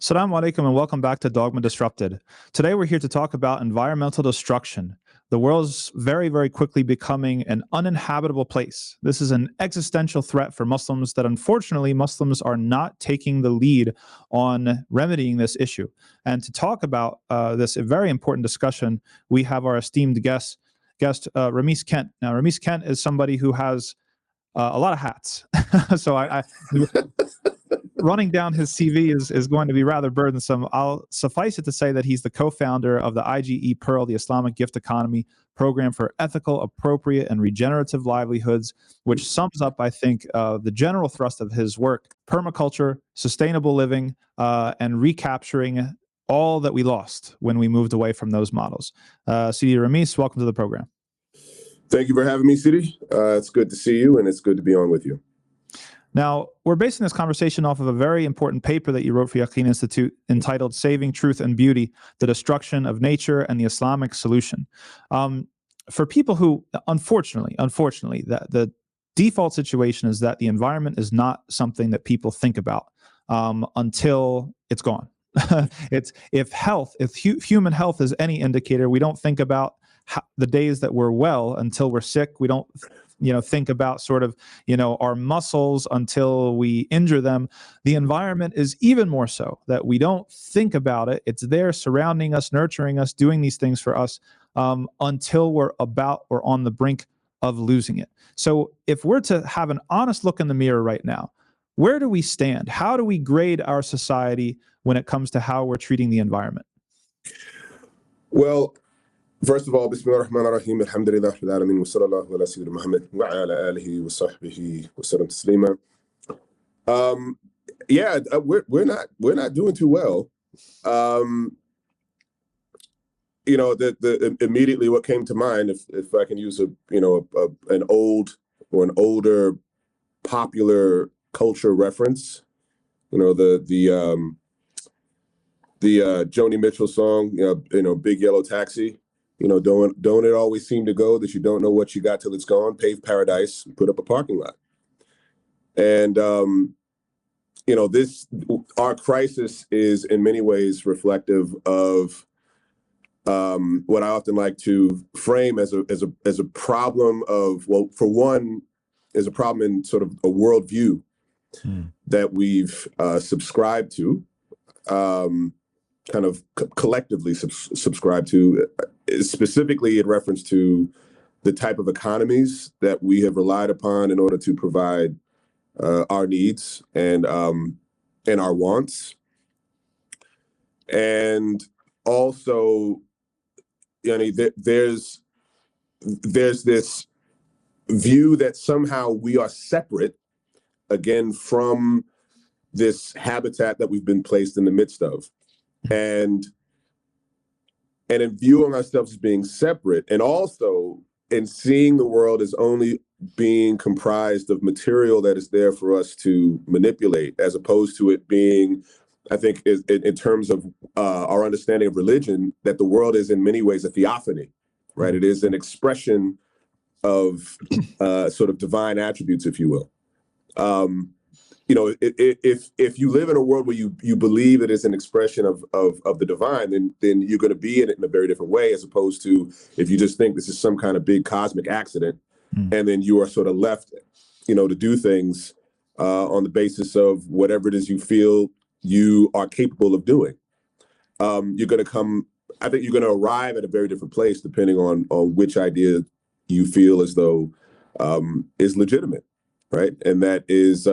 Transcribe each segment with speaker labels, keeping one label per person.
Speaker 1: Assalamu alaikum and welcome back to Dogma Disrupted. Today we're here to talk about environmental destruction. The world's very, very quickly becoming an uninhabitable place. This is an existential threat for Muslims that unfortunately Muslims are not taking the lead on remedying this issue. And to talk about this very important discussion, we have our esteemed guest Rhamis Kent. Now, Rhamis Kent is somebody who has a lot of hats. So I running down his CV is going to be rather burdensome. I'll suffice it to say that he's the co-founder of the IGE Pearl, the Islamic Gift Economy program for ethical, appropriate, and regenerative livelihoods, which sums up, I think, the general thrust of his work: permaculture, sustainable living, and recapturing all that we lost when we moved away from those models. Sidi Rhamis, welcome to the program.
Speaker 2: Thank you for having me, Sidi. It's good to see you, and it's good to be on with you.
Speaker 1: Now, we're basing this conversation off of a very important paper that you wrote for Yaqeen Institute entitled Saving Truth and Beauty, the Destruction of Nature and the Islamic Solution. For people who, unfortunately, the default situation is that the environment is not something that people think about until it's gone. If human health is any indicator, we don't think about the days that we're well until we're sick. We don't think about sort of, our muscles until we injure them. The environment is even more so that we don't think about it. It's there surrounding us, nurturing us, doing these things for us until we're on the brink of losing it. So if we're to have an honest look in the mirror right now, where do we stand? How do we grade our society when it comes to how we're treating the environment?
Speaker 2: Well, first of all, Bismillah ar-Rahman ar-Rahim, alhamdulillah rabbil alamin, wa sallallahu ala sayyidina Muhammad wa ala alihi wa sahbihi wa sallam taslima. We're not doing too well. Immediately what came to mind, if I can use an older popular culture reference, the Joni Mitchell song, Big Yellow Taxi. Don't it always seem to go that you don't know what you got till it's gone? Pave paradise, put up a parking lot. And our crisis is in many ways reflective of what I often like to frame as a problem of, well, for one, is a problem in sort of a worldview that we've subscribed to, kind of collectively subscribe to, specifically in reference to the type of economies that we have relied upon in order to provide our needs and our wants. And also, there's this view that somehow we are separate, again, from this habitat that we've been placed in the midst of. And in viewing ourselves as being separate, and also in seeing the world as only being comprised of material that is there for us to manipulate, as opposed to it being, I think, in terms of our understanding of religion, that the world is in many ways a theophany, right? It is an expression of sort of divine attributes, if you will. If you live in a world where you believe it is an expression of the divine, then you're going to be in it in a very different way, as opposed to if you just think this is some kind of big cosmic accident, and then you are sort of left, to do things on the basis of whatever it is you feel you are capable of doing. I think you're going to arrive at a very different place depending on which idea you feel as though is legitimate, right? And that is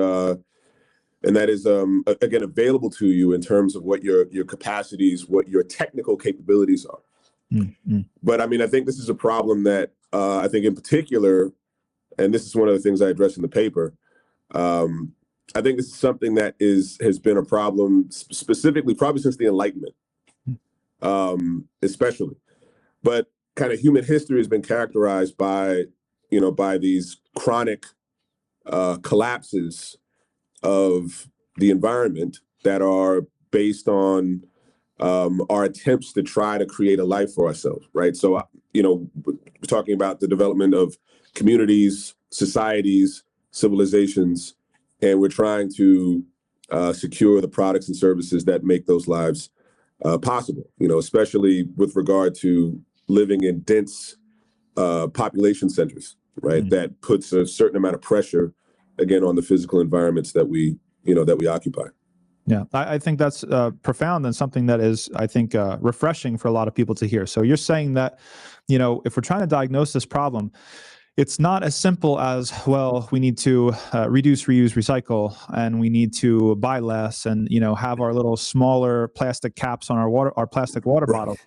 Speaker 2: again available to you in terms of what your capacities, what your technical capabilities are. But I think this is a problem that I think in particular, and this is one of the things I address in the paper, I think this is something that has been a problem specifically probably since the Enlightenment, especially. But kind of human history has been characterized by these chronic collapses of the environment that are based on our attempts to try to create a life for ourselves, right? So, we're talking about the development of communities, societies, civilizations, and we're trying to secure the products and services that make those lives possible, especially with regard to living in dense population centers, right? That puts a certain amount of pressure, again, on the physical environments that we occupy.
Speaker 1: Yeah, I think that's profound and something that is, I think, refreshing for a lot of people to hear. So you're saying that, if we're trying to diagnose this problem, it's not as simple as, well, we need to reduce, reuse, recycle, and we need to buy less and, have our little smaller plastic caps on our plastic water bottle.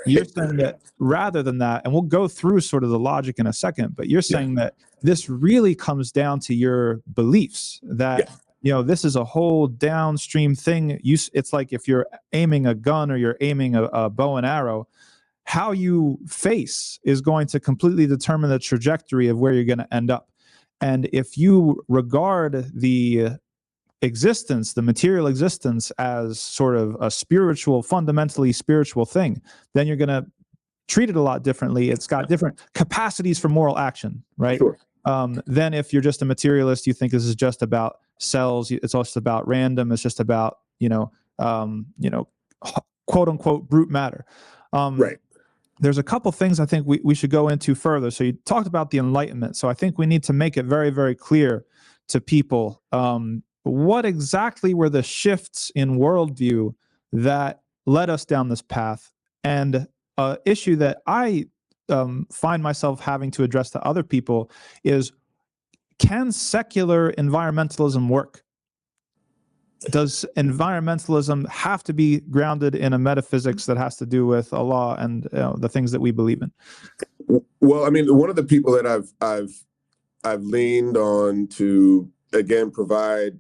Speaker 1: You're saying that rather than that, and we'll go through sort of the logic in a second, but you're saying that this really comes down to your beliefs that, this is a whole downstream thing. It's like if you're aiming a gun or you're aiming a bow and arrow, how you face is going to completely determine the trajectory of where you're going to end up. And if you regard the material existence as sort of a fundamentally spiritual thing, then you're going to treat it a lot differently. It's got different capacities for moral action, right?
Speaker 2: Sure.
Speaker 1: Then if you're just a materialist, you think this is just about cells. It's also about random. It's just about, quote unquote brute matter.
Speaker 2: Right.
Speaker 1: There's a couple things I think we should go into further. So you talked about the Enlightenment. So I think we need to make it very, very clear to people what exactly were the shifts in worldview that led us down this path. And an issue that I find myself having to address to other people is, can secular environmentalism work? Does environmentalism have to be grounded in a metaphysics that has to do with Allah and the things that we believe in?
Speaker 2: Well, I mean, one of the people that I've leaned on to, again, provide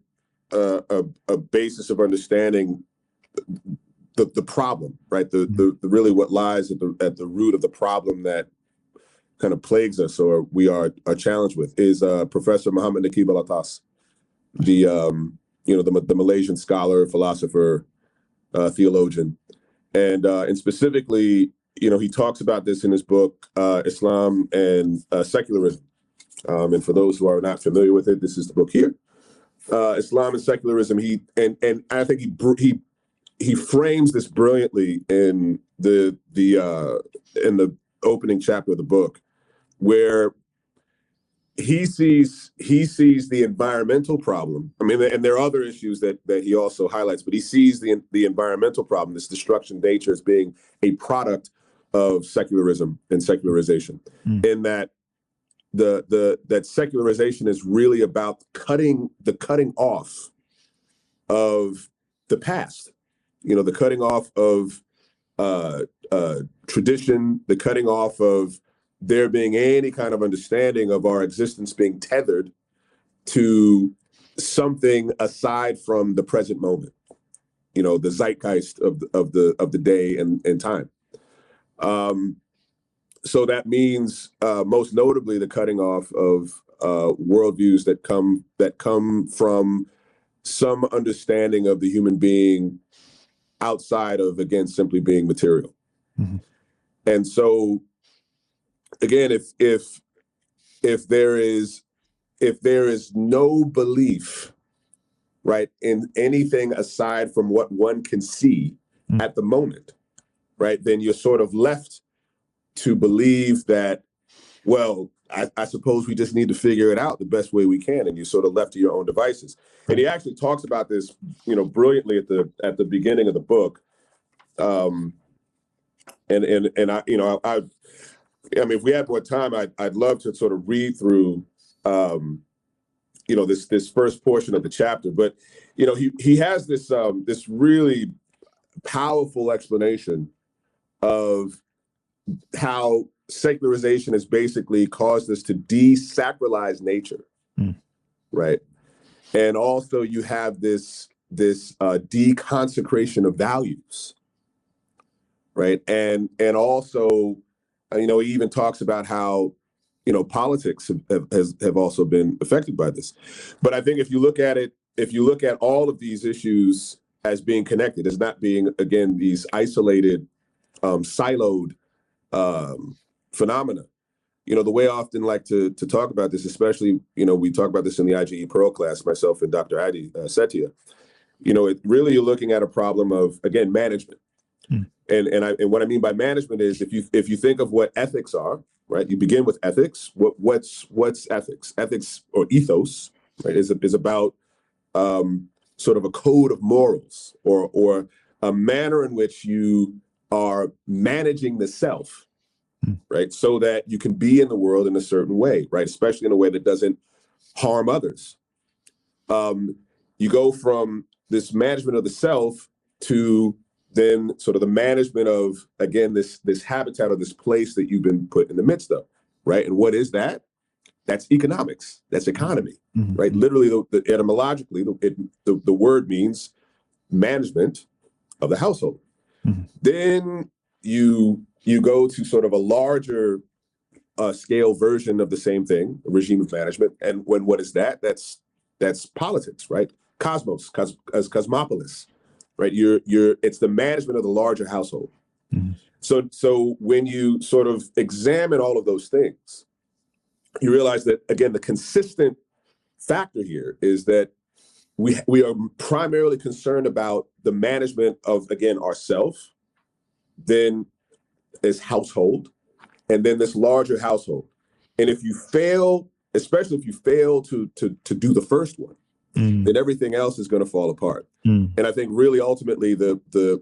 Speaker 2: a basis of understanding the problem, right? The really what lies at the root of the problem that kind of plagues us or we are challenged with is Professor Muhammad Naqib al-Atas, the Malaysian scholar, philosopher, theologian, and specifically, he talks about this in his book, Islam and Secularism. And for those who are not familiar with it, this is the book here, Islam and Secularism. And I think he frames this brilliantly in the opening chapter of the book, where he sees the environmental problem. I mean, and there are other issues that he also highlights, but he sees the environmental problem, this destruction of nature, as being a product of secularism and secularization. In that that secularization is really about cutting off of the past, the cutting off of tradition, the cutting off of there being any kind of understanding of our existence being tethered to something aside from the present moment, the zeitgeist of the day and time. So that means most notably the cutting off of worldviews that come from some understanding of the human being outside of, again, simply being material. And so, again, if there is no belief, right, in anything aside from what one can see at the moment, right, then you're sort of left to believe that, well, I suppose we just need to figure it out the best way we can, and you're sort of left to your own devices. And he actually talks about this, brilliantly at the beginning of the book. And I mean, if we had more time, I'd love to sort of read through, this first portion of the chapter. But he has this really powerful explanation of how secularization has basically caused us to desacralize nature, right? And also, you have this deconsecration of values, right? And also, he even talks about how politics have also been affected by this. But I think if you look at all of these issues as being connected, as not being, again, these isolated, siloed phenomena. The way I often like to talk about this, especially, we talk about this in the IGE Pearl class, myself and Dr. Adi Setia, really you're looking at a problem of, again, management. And what I mean by management is if you think of what ethics are, right? You begin with ethics. What's ethics? Ethics, or ethos, right, is about sort of a code of morals, or a manner in which you are managing the self, right? So that you can be in the world in a certain way, right? Especially in a way that doesn't harm others. You go from this management of the self to then sort of the management of, again, this habitat, or this place that you've been put in the midst of, right? And what is that? That's economics. That's economy, right? Literally, etymologically, the word means management of the household. Then you go to sort of a larger scale version of the same thing, a regime of management. And what is that? That's politics, right? Cosmopolis, right? It's the management of the larger household. So when you sort of examine all of those things, you realize that, again, the consistent factor here is that we are primarily concerned about the management of, again, ourself, then this household, and then this larger household. And if you fail, especially if you fail to do the first one, then everything else is going to fall apart. And I think really ultimately the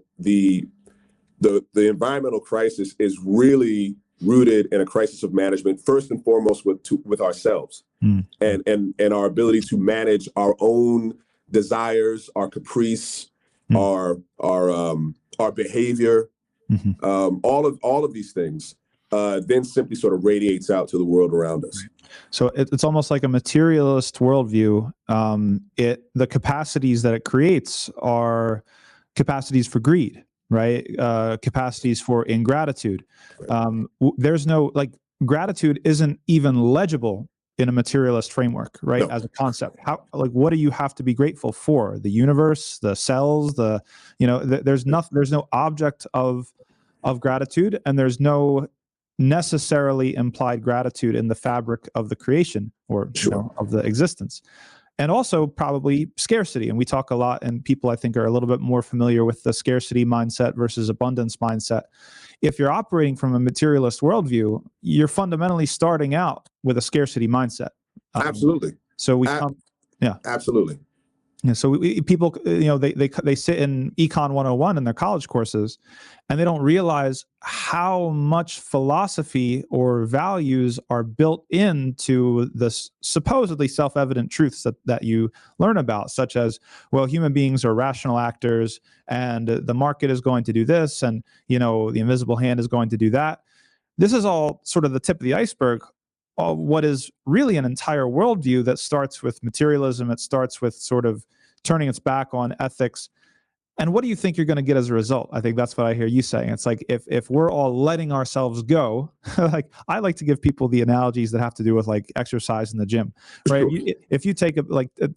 Speaker 2: environmental crisis is really rooted in a crisis of management, first and foremost with ourselves, and our ability to manage our own desires, our caprice, our behavior, all of these things, then simply sort of radiates out to the world around us.
Speaker 1: So it's almost like a materialist worldview. The capacities that it creates are capacities for greed, right? Capacities for ingratitude. There's no, like, gratitude isn't even legible in a materialist framework, right? No. As a concept. What do you have to be grateful for? The universe, the cells, there's no object of gratitude, and there's no necessarily implied gratitude in the fabric of the creation, or of the existence. And also probably scarcity. And we talk a lot, and people, I think, are a little bit more familiar with the scarcity mindset versus abundance mindset. If you're operating from a materialist worldview, you're fundamentally starting out with a scarcity mindset.
Speaker 2: Absolutely.
Speaker 1: So
Speaker 2: absolutely.
Speaker 1: Yeah, so people, they sit in Econ 101 in their college courses, and they don't realize how much philosophy or values are built into the supposedly self-evident truths that you learn about, such as, well, human beings are rational actors, and the market is going to do this, and the invisible hand is going to do that. This is all sort of the tip of the iceberg. What is really an entire worldview that starts with materialism. It starts with sort of turning its back on ethics. And what do you think you're going to get as a result? I think that's what I hear you saying. It's like, if we're all letting ourselves go, like, I like to give people the analogies that have to do with, like, exercise in the gym, right? If you take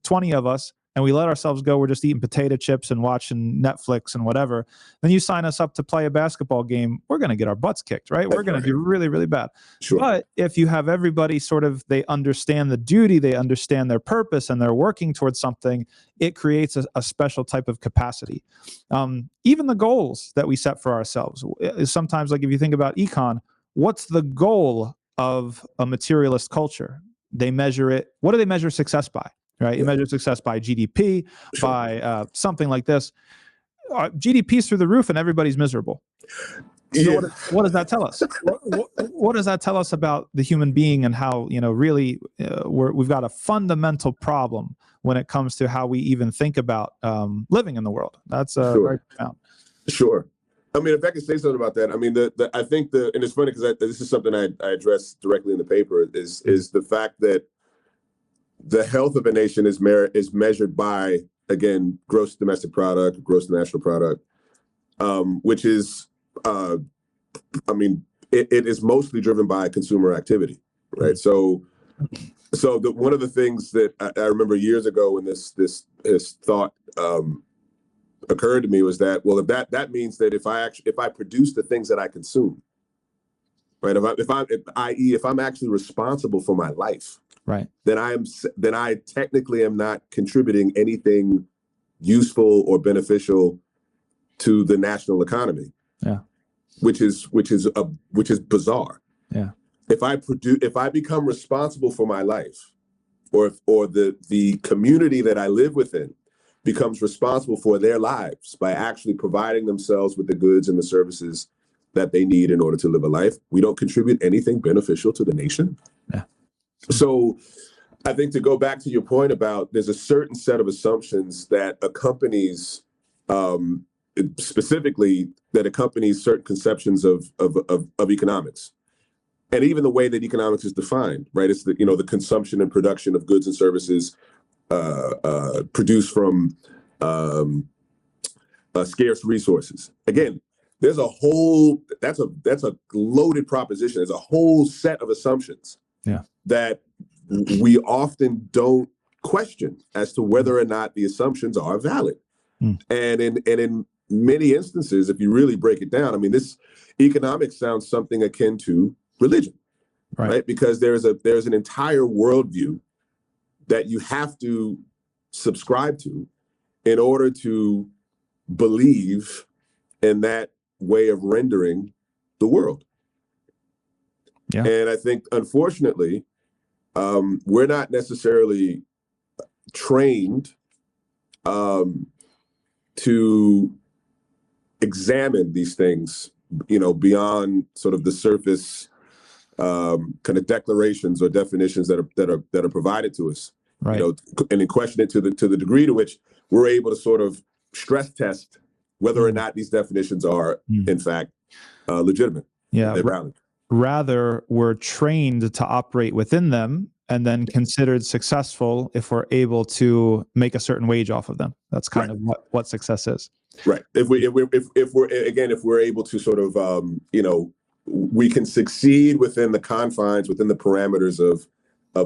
Speaker 1: 20 of us and we let ourselves go, we're just eating potato chips and watching Netflix and whatever, then you sign us up to play a basketball game, we're going to get our butts kicked, right? We're going to do really, really bad. Sure. But if you have everybody they understand the duty, they understand their purpose, and they're working towards something, it creates a special type of capacity. Even the goals that we set for ourselves is sometimes, like, if you think about econ, what's the goal of a materialist culture? They measure it. What do they measure success by? Right, you measure success by GDP, by something like this. GDP's through the roof, and everybody's miserable. So what does that tell us? What does that tell us about the human being, and how really we've got a fundamental problem when it comes to how we even think about living in the world? That's very profound.
Speaker 2: Sure. I mean, if I could say something about that, I mean, I think and it's funny because this is something I address directly in the paper, is the fact that the health of a nation is measured by, again, gross domestic product, gross national product, which is, I mean, it is mostly driven by consumer activity, right? So one of the things that I remember years ago when this thought occurred to me was that, well, that means that if I produce the things that I consume, right? If I'm actually responsible for my life, right, then I technically am not contributing anything useful or beneficial to the national economy.
Speaker 1: Yeah.
Speaker 2: Which is bizarre.
Speaker 1: Yeah.
Speaker 2: If I become responsible for my life, or the community that I live within becomes responsible for their lives by actually providing themselves with the goods and the services that they need in order to live a life, we don't contribute anything beneficial to the nation.
Speaker 1: Yeah.
Speaker 2: So I think, to go back to your point about, there's a certain set of assumptions that accompanies, specifically that accompanies certain conceptions of economics. And even the way that economics is defined, right? It's the consumption and production of goods and services produced from scarce resources. Again, there's a whole, that's a loaded proposition. There's a whole set of assumptions that we often don't question as to whether or not the assumptions are valid. And in many instances, if you really break it down, I mean, this economics sounds something akin to religion, right? Because there's an entire worldview that you have to subscribe to in order to believe in that way of rendering the world.
Speaker 1: Yeah.
Speaker 2: And I think, unfortunately, we're not necessarily trained to examine these things, beyond sort of the surface kind of declarations or definitions that are provided to us,
Speaker 1: right.
Speaker 2: And then question it to the degree to which we're able to sort of stress test whether or not these definitions are in fact legitimate.
Speaker 1: Yeah. Rather, we're trained to operate within them and then considered successful if we're able to make a certain wage off of them. That's kind of what success is. Right.
Speaker 2: If we're able to sort of, we can succeed within the confines, within the parameters of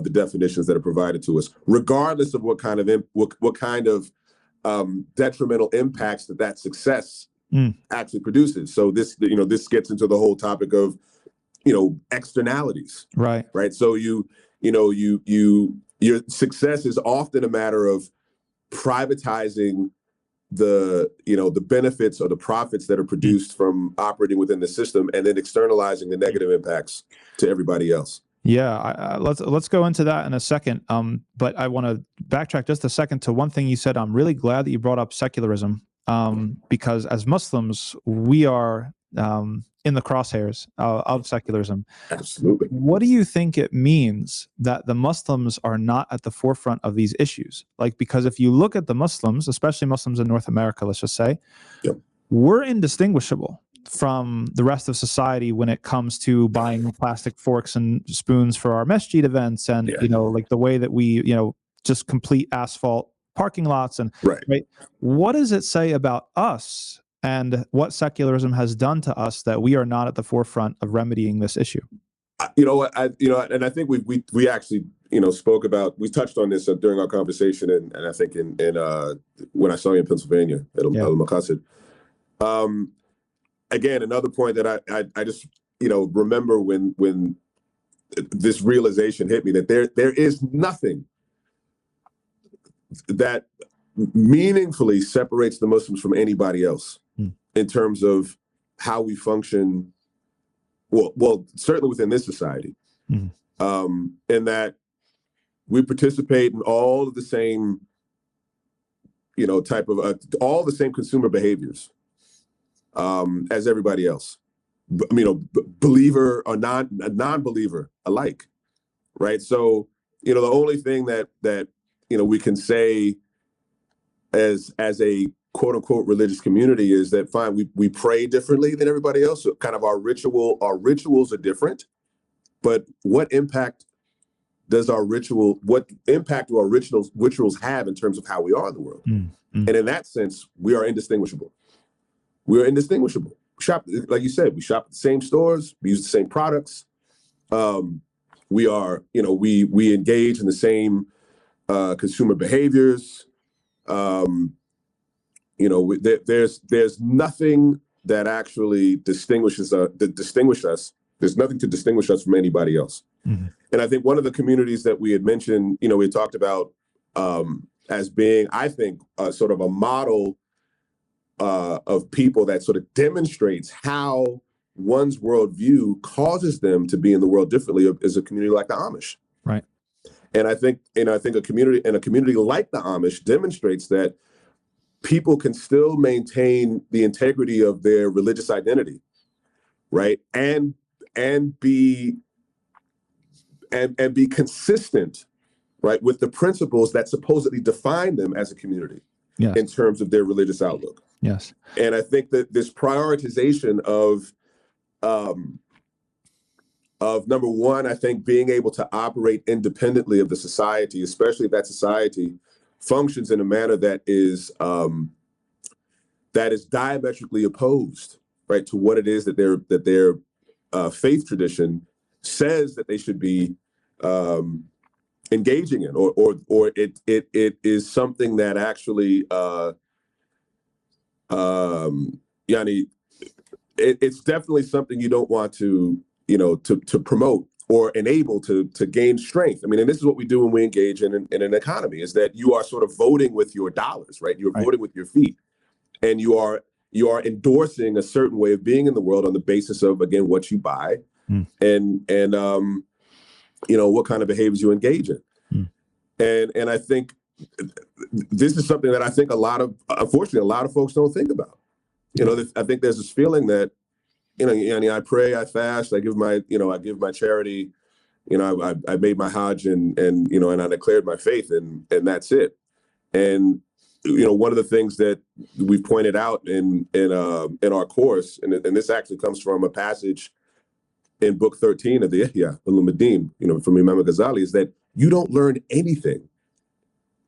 Speaker 2: the definitions that are provided to us, regardless of what kind of detrimental impacts that success actually produces. So this gets into the whole topic of, externalities.
Speaker 1: Right.
Speaker 2: Right. So your success is often a matter of privatizing the benefits or the profits that are produced from operating within the system, and then externalizing the negative impacts to everybody else.
Speaker 1: Yeah, let's go into that in a second. But I want to backtrack just a second to one thing you said. I'm really glad that you brought up secularism, because as Muslims, we are in the crosshairs of secularism.
Speaker 2: Absolutely.
Speaker 1: What do you think it means that the Muslims are not at the forefront of these issues? Because if you look at the Muslims, especially Muslims in North America, let's just say, we're indistinguishable from the rest of society when it comes to buying plastic forks and spoons for our masjid events, and the way that we just complete asphalt parking lots, and right. What does it say about us and what secularism has done to us that we are not at the forefront of remedying this issue?
Speaker 2: And I think we actually spoke about, we touched on this during our conversation, and I think in when I saw you in Pennsylvania at Al-Maqasid. Again, another point that I just remember when this realization hit me, that there is nothing that meaningfully separates the Muslims from anybody else in terms of how we function. Well, certainly within this society, in that we participate in all of the same, type of all the same consumer behaviors as everybody else. Believer or non-believer alike, right? So, the only thing that we can say as a quote unquote religious community is that, fine, we pray differently than everybody else. So kind of our rituals are different, but what impact do our rituals have in terms of how we are in the world? And in that sense, we are indistinguishable. We are indistinguishable. We shop, like you said, we shop at the same stores, we use the same products. We are, we engage in the same consumer behaviors. There's nothing that actually distinguishes us. There's nothing to distinguish us from anybody else. And I think one of the communities that we had mentioned, we talked about as being, I think, sort of a model of people that sort of demonstrates how one's worldview causes them to be in the world differently is a community like the Amish.
Speaker 1: Right.
Speaker 2: And I think a community like the Amish demonstrates that people can still maintain the integrity of their religious identity, right? And be consistent, right, with the principles that supposedly define them as a community. Yes. In terms of their religious outlook.
Speaker 1: Yes.
Speaker 2: And I think that this prioritization of number one, I think being able to operate independently of the society, especially if that society functions in a manner that is diametrically opposed, right, to what it is that their faith tradition says that they should be engaging in, or it is something that actually it's definitely something you don't want to promote or enable to gain strength. I mean, and this is what we do when we engage in an economy, is that you are sort of voting with your dollars, right? You're voting with your feet, and you are endorsing a certain way of being in the world on the basis of, again, what you buy and what kind of behaviors you engage in. And I think this is something that I think unfortunately, a lot of folks don't think about. I think there's this feeling that, I pray, I fast, I give my charity, I made my Hajj and I declared my faith, and that's it. And, one of the things that we've pointed out in our course, and this actually comes from a passage in book 13 of the Ihya Ulumuddin, from Imam Ghazali, is that you don't learn anything.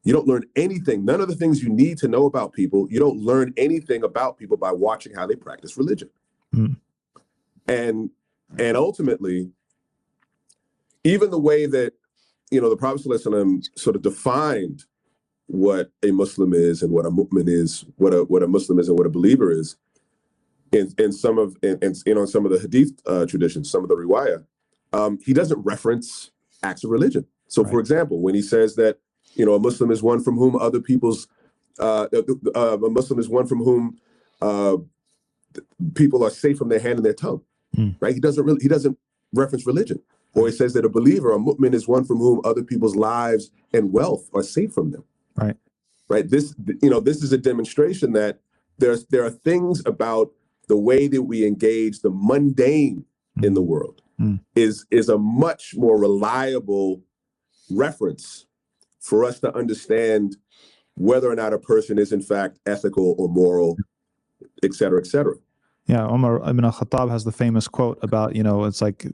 Speaker 2: You don't learn anything. None of the things you need to know about people, you don't learn anything about people by watching how they practice religion. And ultimately, even the way that, the Prophet ﷺ sort of defined what a Muslim is and what a mu'min is, what a Muslim is and what a believer is, in some of the hadith traditions, some of the riwayah, he doesn't reference acts of religion. So, for example, when he says that, a Muslim is one from whom a Muslim is one from whom people are safe from their hand and their tongue, right? He doesn't reference religion. Or he says that a believer, a mu'min, is one from whom other people's lives and wealth are safe from them. Right. This is a demonstration that there are things about the way that we engage the mundane in the world is a much more reliable reference for us to understand whether or not a person is in fact ethical or moral, et cetera, et cetera.
Speaker 1: Yeah, Umar ibn al-Khattab has the famous quote about, it's like,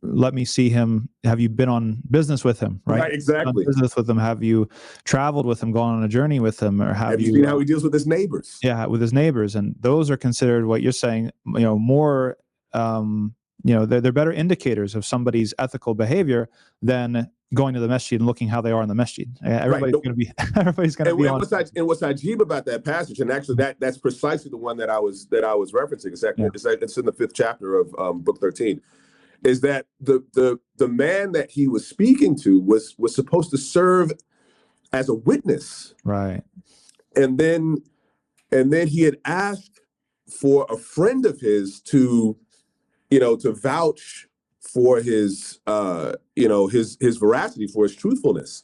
Speaker 1: let me see him. Have you been on business with him? Right,
Speaker 2: exactly.
Speaker 1: Business with him. Have you traveled with him, gone on a journey with him, or have you
Speaker 2: seen how he deals with his neighbors?
Speaker 1: Yeah, with his neighbors, and those are considered, what you're saying, more. They're better indicators of somebody's ethical behavior than going to the masjid and looking how they are in the masjid. Everybody's going to be. Everybody's going to be.
Speaker 2: And what's ajib about that passage, and actually that's precisely the one that I was referencing. It's in the 5th chapter of book 13. Is that the man that he was speaking to was supposed to serve as a witness,
Speaker 1: right? And
Speaker 2: then he had asked for a friend of his to vouch for his his veracity, for his truthfulness,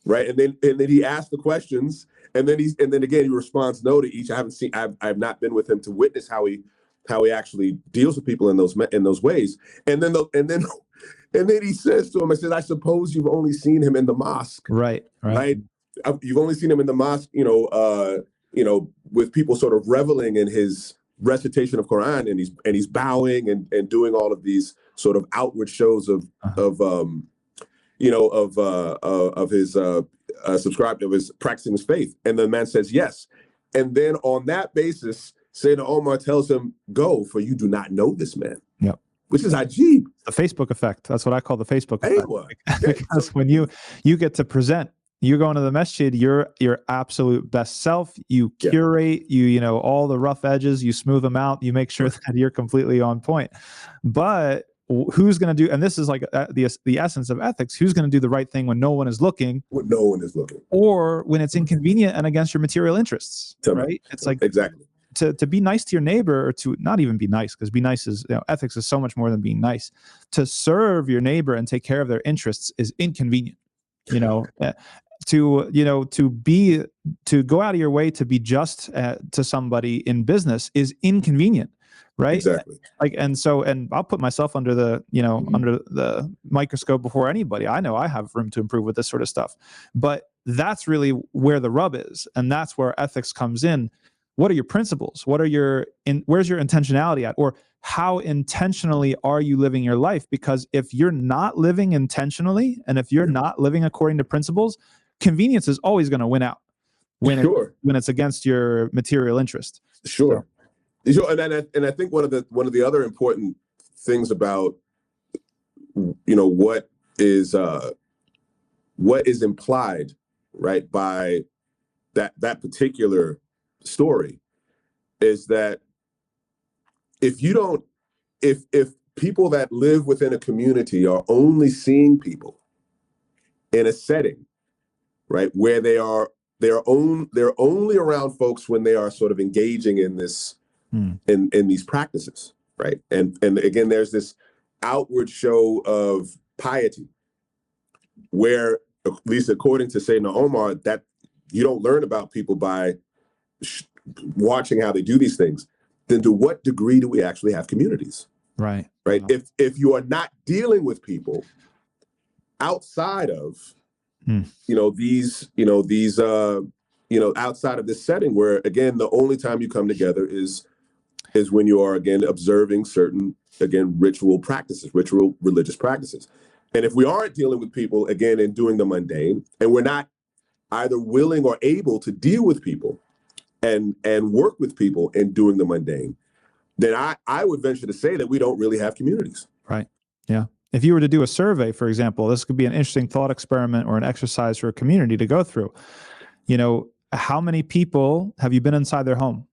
Speaker 2: right? And then he asked the questions, and then again he responds no to each. I've not been with him to witness how he actually deals with people in those ways. And then he says to him, I suppose you've only seen him in the mosque.
Speaker 1: Right.
Speaker 2: You've only seen him in the mosque, with people sort of reveling in his recitation of Quran, and he's bowing and doing all of these sort of outward shows of his subscribed, of his practicing his faith. And the man says yes. And then on that basis, Sayyidina Omar tells him, go, for you do not know this man.
Speaker 1: Yep.
Speaker 2: Which is ajib.
Speaker 1: The Facebook effect. That's what I call the Facebook effect. Because when you get to present, you go into the masjid, you're your absolute best self. You curate, all the rough edges, you smooth them out, you make sure that you're completely on point. But who's going to do, and this is like the essence of ethics, who's going to do the right thing when no one is looking,
Speaker 2: when no one is looking,
Speaker 1: or when it's inconvenient and against your material interests, right? It's like,
Speaker 2: exactly,
Speaker 1: to be nice to your neighbor, or to not even be nice, because be nice is, ethics is so much more than being nice. To serve your neighbor and take care of their interests is inconvenient, to go out of your way to be just to somebody in business is inconvenient, right?
Speaker 2: Exactly.
Speaker 1: Like, and I'll put myself under the under the microscope before anybody. I know I have room to improve with this sort of stuff, but that's really where the rub is, and that's where ethics comes in. What are your principles? Where's your intentionality at? Or how intentionally are you living your life? Because if you're not living intentionally, and if you're not living according to principles, convenience is always going to win out when it's against your material interest.
Speaker 2: Sure. And I think one of the other important things about what is implied, right, by that particular story is that if people that live within a community are only seeing people in a setting, right, where they're only around folks when they are sort of engaging in this in these practices, right, and again, there's this outward show of piety where, at least according to Sayyidina Omar, that you don't learn about people by watching how they do these things. Then to what degree do we actually have communities? Right. Wow. If you are not dealing with people outside of these outside of this setting, where again the only time you come together is when you are again observing certain ritual religious practices. And if we aren't dealing with people again and doing the mundane, and we're not either willing or able to deal with people and work with people in doing the mundane, then I would venture to say that we don't really have communities.
Speaker 1: Right. Yeah. If you were to do a survey, for example, this could be an interesting thought experiment or an exercise for a community to go through. How many people have you been inside their home?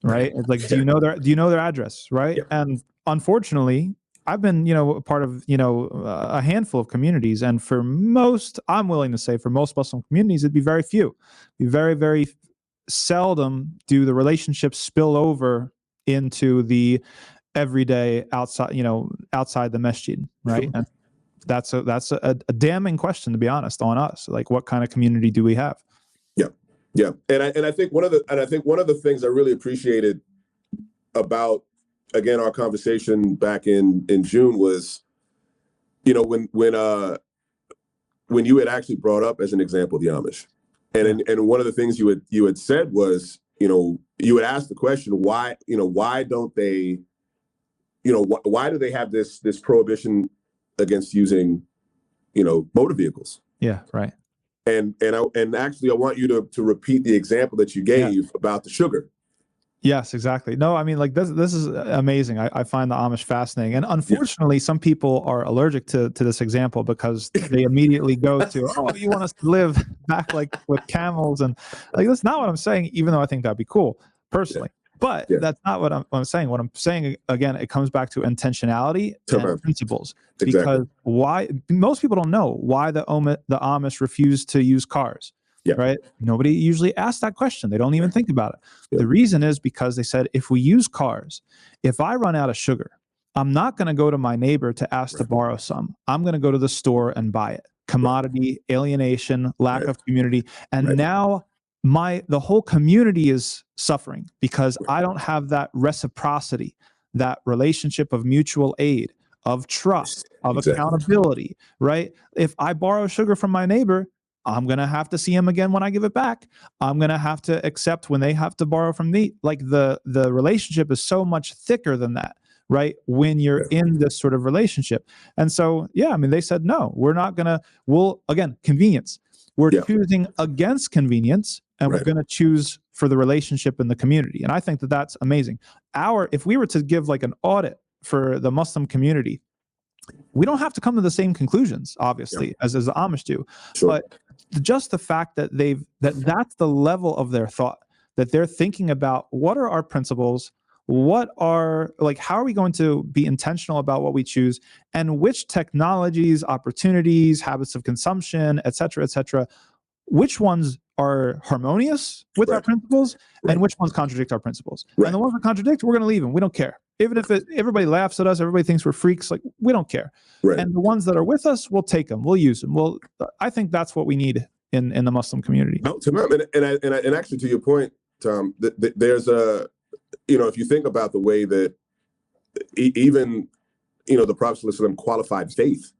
Speaker 1: Right. Like, do you know their address? Right. Yeah. And unfortunately, I've been, a part of, a handful of communities. And for most, I'm willing to say for most Muslim communities, it'd be very few. It'd be very, very seldom do the relationships spill over into the everyday outside the masjid, right? Sure. And that's a damning question, to be honest, on us. Like, what kind of community do we have?
Speaker 2: Yeah. And I think one of the things I really appreciated about, again, our conversation back in June was, when you had actually brought up as an example the Amish. And one of the things you had said was, you had asked the question, why don't they, why do they have this prohibition against using, motor vehicles?
Speaker 1: Yeah, right.
Speaker 2: And actually, I want you to repeat the example that you gave about the sugar.
Speaker 1: Yes, exactly. No, I mean, like this is amazing. I find the Amish fascinating. And unfortunately, some people are allergic to this example because they immediately go to, oh, you want us to live back like with camels, and like, that's not what I'm saying, even though I think that'd be cool personally. But that's not what I'm saying. What I'm saying, again, it comes back to intentionality and principles. Exactly. Because why most people don't know why the Amish refuse to use cars. Yeah. Right. Nobody usually asks that question. They don't even think about it. Yeah. The reason is because they said, if we use cars, if I run out of sugar, I'm not going to go to my neighbor to ask to borrow some. I'm going to go to the store and buy it. Commodity, alienation, lack of community. And now the whole community is suffering because I don't have that reciprocity, that relationship of mutual aid, of trust, of accountability, right? If I borrow sugar from my neighbor, I'm going to have to see him again when I give it back. I'm going to have to accept when they have to borrow from me. Like the relationship is so much thicker than that, right? When you're in this sort of relationship. And so, they said, no, we're not going to, again, convenience. We're choosing against convenience, and we're going to choose for the relationship in the community. And I think that that's amazing. If we were to give like an audit for the Muslim community, we don't have to come to the same conclusions, obviously, as the Amish do. Sure. But just the fact that that's the level of their thought, that they're thinking about what are our principles, how are we going to be intentional about what we choose, and which technologies, opportunities, habits of consumption, et cetera, which ones are harmonious with our principles and which ones contradict our principles. And the ones that contradict, we're going to leave them. We don't care. Even if everybody laughs at us, everybody thinks we're freaks, like, we don't care. And the ones that are with us, we'll take them, we'll use them. Well, I think that's what we need in the Muslim community.
Speaker 2: No, and actually, to your point, Tom, there's a, if you think about the way that even, the Prophet ﷺ qualified faith,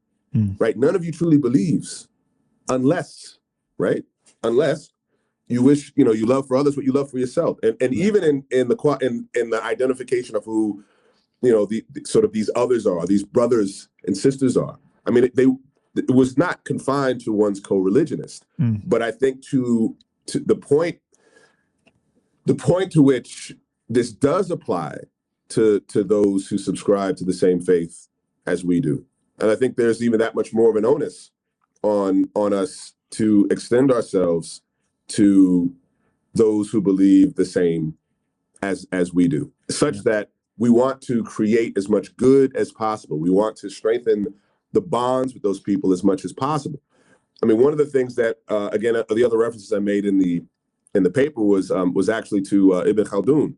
Speaker 2: right? None of you truly believes unless you wish, you love for others what you love for yourself. And even in the identification of who, the sort of these others are, these brothers and sisters are. I mean, it was not confined to one's co-religionist, but I think to the point to which this does apply to those who subscribe to the same faith as we do. And I think there's even that much more of an onus on us to extend ourselves to those who believe the same as we do, such that we want to create as much good as possible. We want to strengthen the bonds with those people as much as possible. I mean, one of the things that, again, the other references I made in the paper was actually to Ibn Khaldun.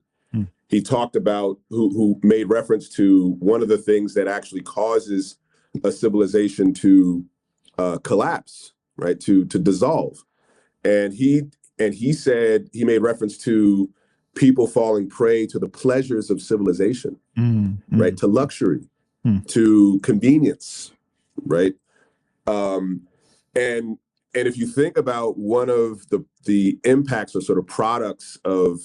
Speaker 2: He talked about who made reference to one of the things that actually causes a civilization to collapse, right? To dissolve. And he said, he made reference to people falling prey to the pleasures of civilization, right? To luxury, to convenience, right? And if you think about one of the impacts or sort of products of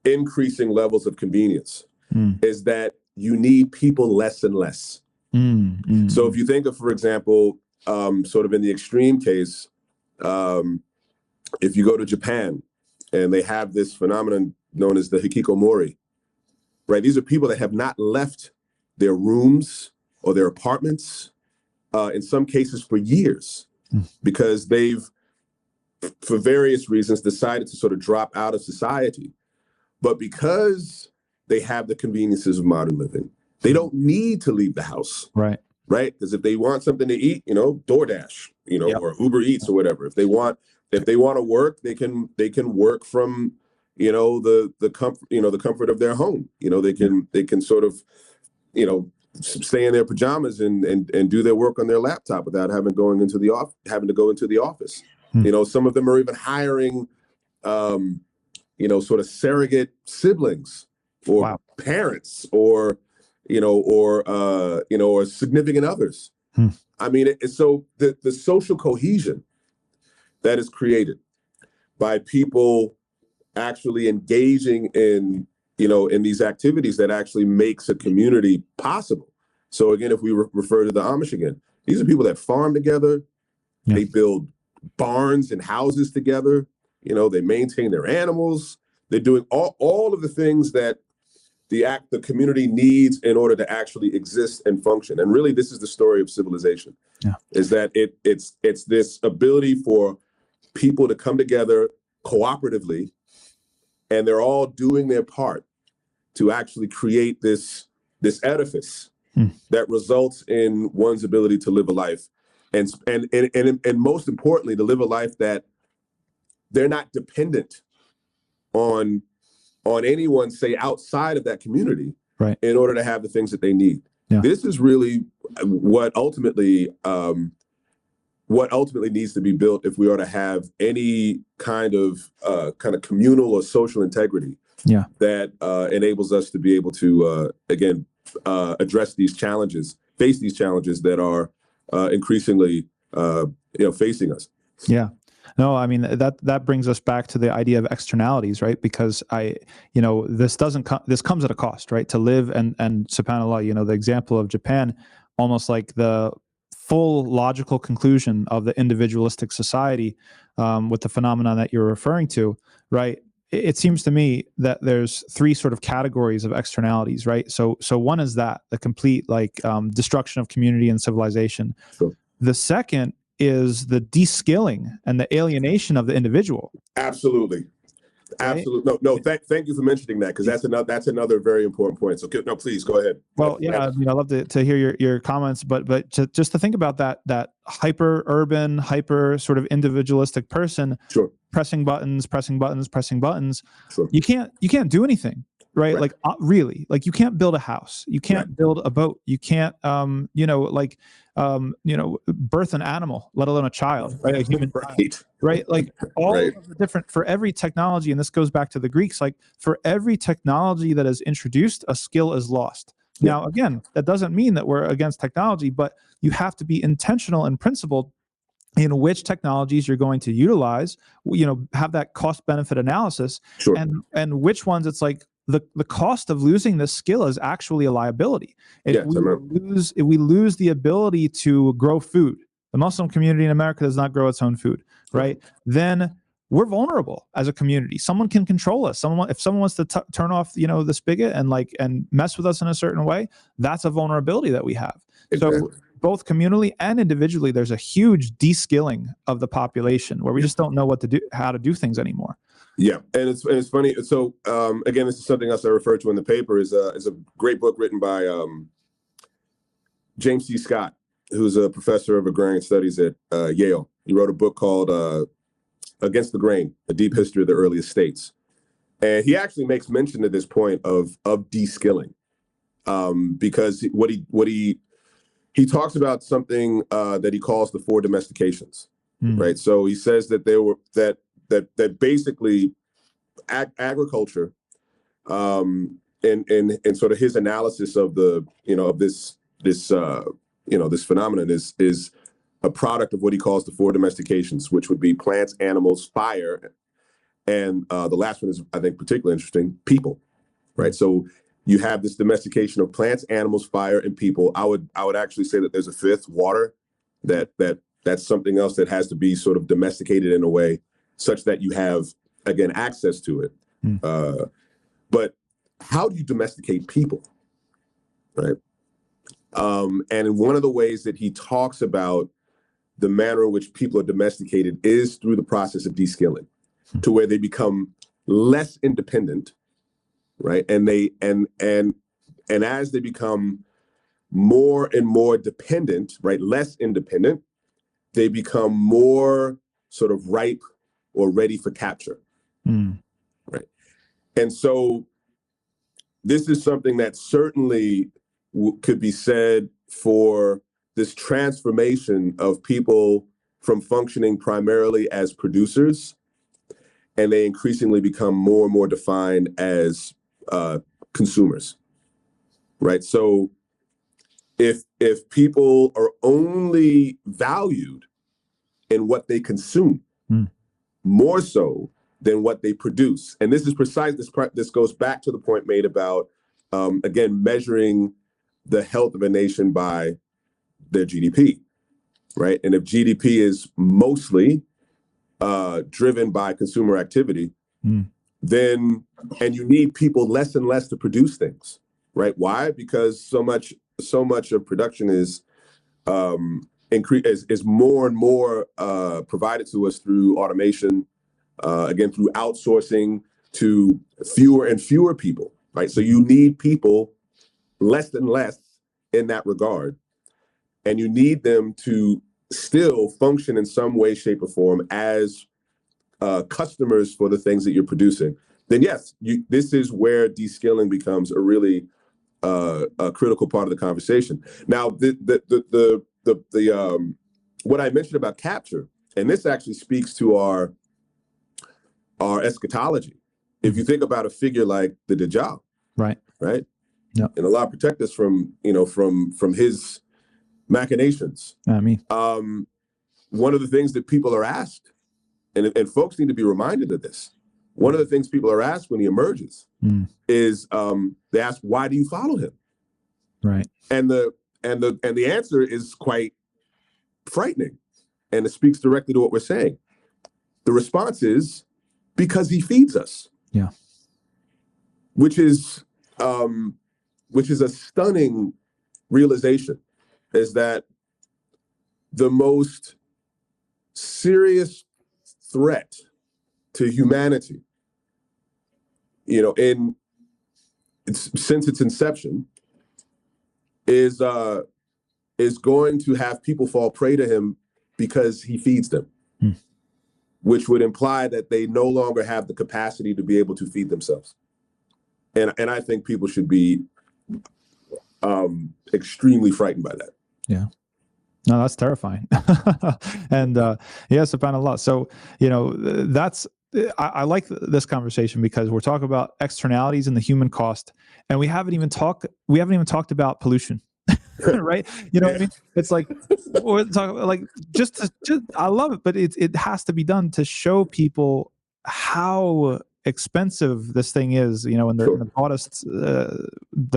Speaker 2: increasing levels of convenience is that you need people less and less. So if you think of, for example, sort of in the extreme case, if you go to Japan and they have this phenomenon known as the hikikomori, right? These are people that have not left their rooms or their apartments, in some cases for years, because they've, for various reasons, decided to sort of drop out of society. But because they have the conveniences of modern living, they don't need to leave the house. Right? Because if they want something to eat, DoorDash, or Uber Eats or whatever. If they want to work, they can work from, the comfort of their home. They can sort of, stay in their pajamas and do their work on their laptop without having to go into the office. Some of them are even hiring, sort of surrogate siblings or parents or significant others. I mean, so the social cohesion that is created by people actually engaging in these activities that actually makes a community possible. So again, if we refer to the Amish again, these are people that farm together. They build barns and houses together. They maintain their animals. They're doing all of the things that the community needs in order to actually exist and function. And really, this is the story of civilization. Is that it's this ability for people to come together cooperatively, and they're all doing their part to actually create this edifice that results in one's ability to live a life, and most importantly, to live a life that they're not dependent on anyone, say, outside of that community, in order to have the things that they need. This is really what ultimately needs to be built if we are to have any kind of communal or social integrity that enables us to be able to address these challenges, face these challenges that are increasingly facing us.
Speaker 1: No, I mean, that brings us back to the idea of externalities, right? Because this comes at a cost, right? To live and subhanAllah, the example of Japan, almost like the full logical conclusion of the individualistic society, with the phenomenon that you're referring to, right? It seems to me that there's three sort of categories of externalities, right? So one is that the complete destruction of community and civilization.
Speaker 2: Sure.
Speaker 1: The second is the de-skilling and the alienation of the individual.
Speaker 2: Absolutely.
Speaker 1: right?
Speaker 2: Absolutely. No. Thank you for mentioning that, because that's another very important point. So no, please go ahead.
Speaker 1: Well, yeah, I mean, I love to hear your comments, but just to think about that hyper urban, hyper sort of individualistic person,
Speaker 2: Sure.
Speaker 1: pressing buttons,
Speaker 2: Sure.
Speaker 1: you can't do anything, right?
Speaker 2: Right.
Speaker 1: Like really, like you can't build a house, you can't build a boat, you can't birth an animal, let alone a child, right? A human child,
Speaker 2: Right.
Speaker 1: right? Like all
Speaker 2: Right.
Speaker 1: of the different, for every technology, and this goes back to the Greeks, like for every technology that is introduced, a skill is lost. Now, again, that doesn't mean that we're against technology, but you have to be intentional and principled in which technologies you're going to utilize, have that cost benefit analysis,
Speaker 2: Sure.
Speaker 1: and which ones it's like the cost of losing this skill is actually a liability. If we lose the ability to grow food, the Muslim community in America does not grow its own food, right? Then we're vulnerable as a community. Someone can control us. If someone wants to turn off, the spigot and mess with us in a certain way, that's a vulnerability that we have. Exactly. So both communally and individually, there's a huge de-skilling of the population where we just don't know how to do things anymore.
Speaker 2: Yeah, and it's funny. So again, this is something else I refer to in the paper. Is a great book written by James C. Scott, who's a professor of agrarian studies at Yale. He wrote a book called Against the Grain: A Deep History of the Earliest States, and he actually makes mention at this point of de-skilling, because what he talks about something that he calls the Four Domestications, right? So he says that that basically agriculture, in sort of his analysis of this phenomenon is a product of what he calls the Four Domestications, which would be plants, animals, fire, and the last one is, I think, particularly interesting, people, right? So you have this domestication of plants, animals, fire, and people. I would actually say that there's a fifth, water, that's something else that has to be sort of domesticated in a way such that you have, again, access to it. But how do you domesticate people, right? And one of the ways that he talks about the manner in which people are domesticated is through the process of de-skilling, to where they become less independent, right? And as they become more and more dependent, right, less independent, they become more sort of ripe or ready for capture, right? And so this is something that certainly could be said for this transformation of people from functioning primarily as producers, and they increasingly become more and more defined as consumers, right? So if people are only valued in what they consume, more so than what they produce, and this is precise. This goes back to the point made about again measuring the health of a nation by their GDP, right? And if GDP is mostly driven by consumer activity, then, and you need people less and less to produce things, right? Why? Because so much of production is more and more provided to us through automation, again through outsourcing to fewer and fewer people, right? So you need people less and less in that regard, and you need them to still function in some way, shape, or form as customers for the things that you're producing. Then yes, this is where de-skilling becomes a really a critical part of the conversation. Now, the what I mentioned about capture, and this actually speaks to our eschatology. If you think about a figure like the Dajjal, right,
Speaker 1: yeah,
Speaker 2: and Allah protect us from his machinations.
Speaker 1: I mean,
Speaker 2: one of the things that people are asked, and folks need to be reminded of this. One of the things people are asked when he emerges is they ask, "Why do you follow him?"
Speaker 1: Right,
Speaker 2: and the answer is quite frightening, and it speaks directly to what we're saying. The response is because he feeds us.
Speaker 1: Yeah,
Speaker 2: which is a stunning realization, is that the most serious threat to humanity since its inception, is going to have people fall prey to him because he feeds them, which would imply that they no longer have the capacity to be able to feed themselves. And I think people should be extremely frightened by that.
Speaker 1: Yeah. No, that's terrifying. And subhanAllah. So, that's, I like this conversation because we're talking about externalities and the human cost, and we haven't even talked about pollution. Right? What I mean? It's like we're talking like just I love it, but it has to be done to show people how expensive this thing is, in the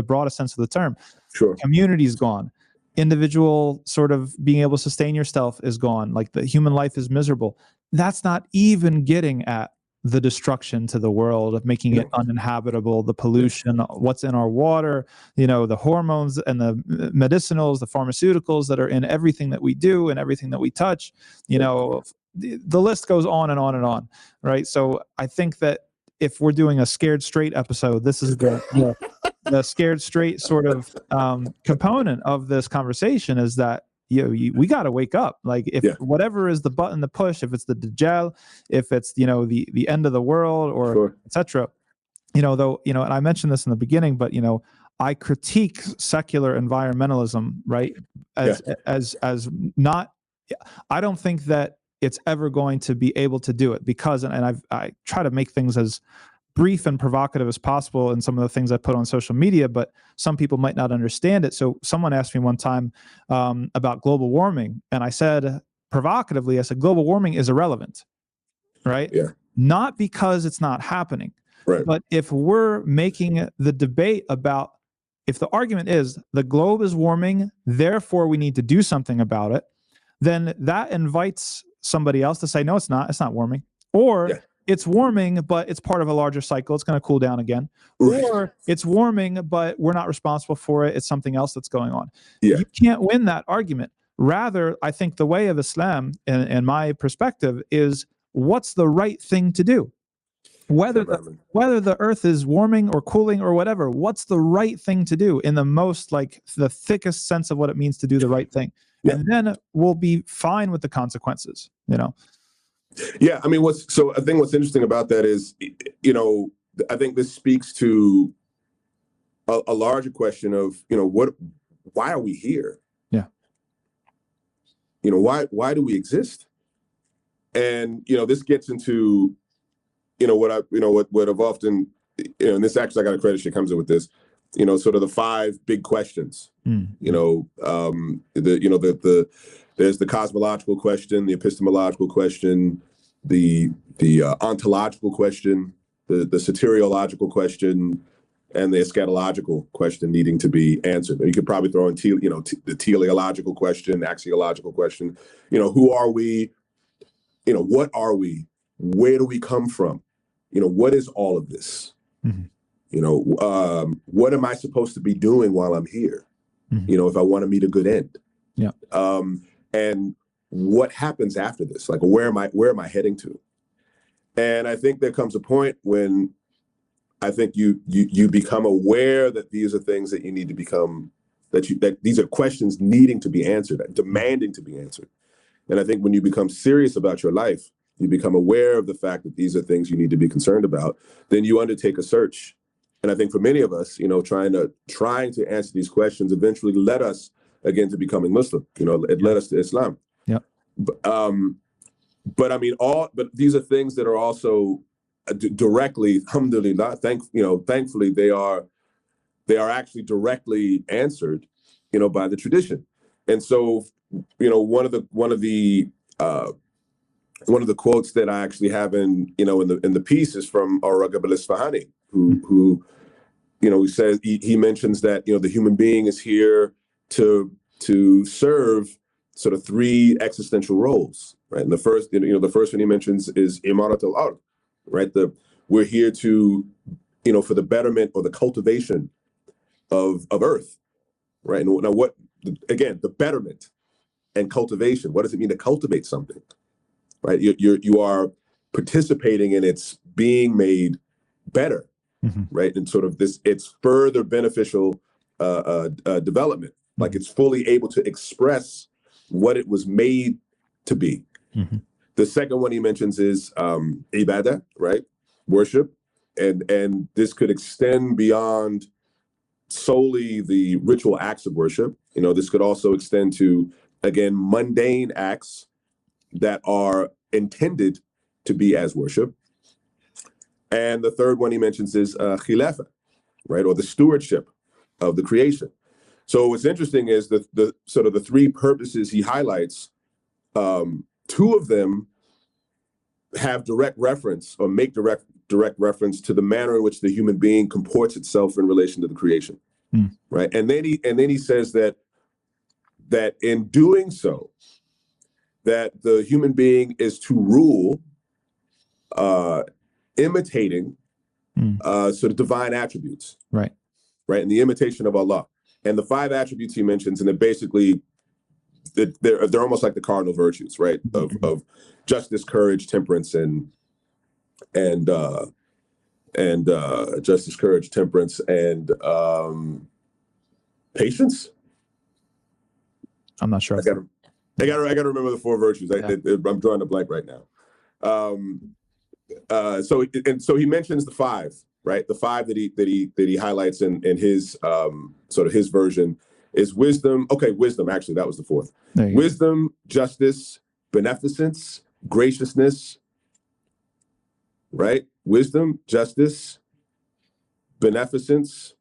Speaker 1: broadest sense of the term.
Speaker 2: Sure.
Speaker 1: Community's gone. Individual sort of being able to sustain yourself is gone. Like the human life is miserable. That's not even getting at the destruction to the world of making it uninhabitable, the pollution, what's in our water, the hormones and the medicinals, the pharmaceuticals that are in everything that we do and everything that we touch. The list goes on and on and on, right? So I think that if we're doing a Scared Straight episode, this is the Scared Straight sort of component of this conversation, is that we got to wake up. Like if whatever is the button to push, if it's the Dajjal, if it's the end of the world, or etc. Though and I mentioned this in the beginning, but I critique secular environmentalism, right? As not, I don't think that it's ever going to be able to do it, because I try to make things as brief and provocative as possible in some of the things I put on social media, but some people might not understand it. So someone asked me one time about global warming, and I said provocatively, global warming is irrelevant, right?
Speaker 2: Yeah.
Speaker 1: Not because it's not happening,
Speaker 2: right?
Speaker 1: But if we're making the debate about, if the argument is the globe is warming, therefore we need to do something about it, then that invites somebody else to say, no, it's not warming, or it's warming, but it's part of a larger cycle. It's going to cool down again.
Speaker 2: Right.
Speaker 1: Or it's warming, but we're not responsible for it. It's something else that's going on.
Speaker 2: Yeah.
Speaker 1: You can't win that argument. Rather, I think the way of Islam, in my perspective, is what's the right thing to do. Whether the earth is warming or cooling or whatever, what's the right thing to do in the most, like, the thickest sense of what it means to do the right thing. Yeah. And then we'll be fine with the consequences,
Speaker 2: Yeah, I mean, I think what's interesting about that is, I think this speaks to a larger question of, why are we here?
Speaker 1: Yeah.
Speaker 2: Why do we exist? And, this gets into, what I've often, and this actually, I got a credit sheet comes in with this, sort of the 5 big questions. There's the cosmological question, the epistemological question, the ontological question, the soteriological question, and the eschatological question needing to be answered. You could probably throw in the teleological question, axiological question. Who are we? What are we? Where do we come from? What is all of this? What am I supposed to be doing while I'm here? If I want to meet a good end.
Speaker 1: Yeah.
Speaker 2: And what happens after this? Like, where am I heading to? And I think there comes a point when I think you become aware that these are things that you need to become, that these are questions needing to be answered, demanding to be answered. And I think when you become serious about your life, you become aware of the fact that these are things you need to be concerned about, then you undertake a search. And I think for many of us, trying to answer these questions eventually led us again to becoming Muslim. It led us to Islam.
Speaker 1: Yeah.
Speaker 2: But I mean, but these are things that are also directly, alhamdulillah, thankfully they are actually directly answered, by the tradition. And so, one of the quotes that I actually have in the piece is from Ar-Ragib al-Isfahani, who he says, he mentions that, the human being is here to serve sort of 3 existential roles, right? And the first one he mentions is Imarat al-Ard, right? We're here to, for the betterment or the cultivation of earth, right? And now the betterment and cultivation, what does it mean to cultivate something, right? You are participating in its being made better, right? And sort of this, it's further beneficial development, like it's fully able to express what it was made to be. The second one he mentions is ibadah, right? Worship. And this could extend beyond solely the ritual acts of worship. You know, this could also extend to, again, mundane acts that are intended to be as worship. And the third one he mentions is khilafa, right? Or the stewardship of the creation. So what's interesting is the sort of the three purposes he highlights, two of them have direct reference or make direct reference to the manner in which the human being comports itself in relation to the creation, right? And then he says that in doing so, that the human being is to rule, imitating sort of divine attributes, right, in the imitation of Allah. And the five attributes he mentions, and they're basically they're almost like the cardinal virtues, right? Of justice, courage, temperance, and justice, courage, temperance, and patience.
Speaker 1: I'm not sure.
Speaker 2: I got to remember the four virtues. I'm drawing a blank right now. So he mentions the five, right? The five that he highlights in his sort of his version is wisdom. Okay, wisdom. Actually, that was the fourth. Wisdom, justice, beneficence, graciousness. Right? Wisdom, justice, beneficence,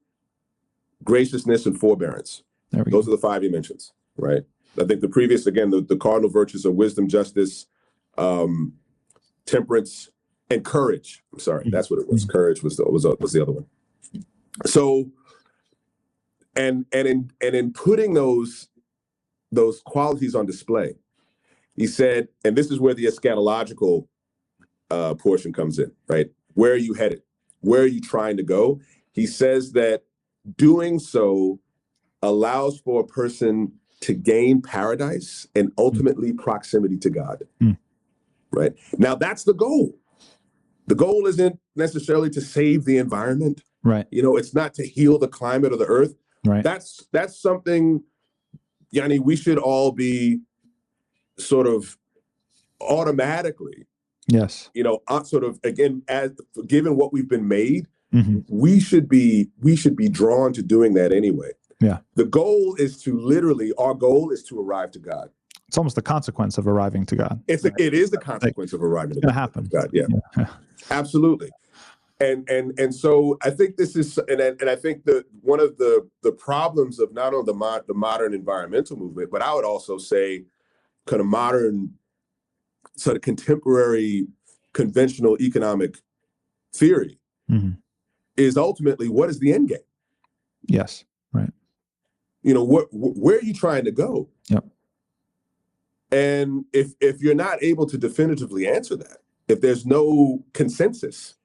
Speaker 2: graciousness, and forbearance. Those are the five he mentions, right? I think the previous, again, the cardinal virtues are wisdom, justice, temperance, and courage. I'm sorry, that's what it was. Courage was the other one. So, and in putting those qualities on display, he said, and this is where the eschatological portion comes in, right? Where are you headed? Where are you trying to go? He says that doing so allows for a person to gain paradise and ultimately proximity to God, right? Now, that's the goal. The goal isn't necessarily to save the environment, right? You know, it's not to heal the climate or the earth, right? That's something, Yanni, we should all be sort of automatically, yes, you know, sort of, again, as given what we've been made, we should be drawn to doing that anyway. Yeah. The goal is our goal is to arrive to God.
Speaker 1: It's almost the consequence of arriving to God.
Speaker 2: It is the consequence of arriving to God.
Speaker 1: It's going to happen.
Speaker 2: God, yeah. Absolutely. And so I think this is, and I think that one of the problems of not only the modern environmental movement, but I would also say kind of modern, sort of contemporary, conventional economic theory is ultimately, what is the end game? Yes, right. You know, where are you trying to go? Yep. And if you're not able to definitively answer that, if there's no consensus,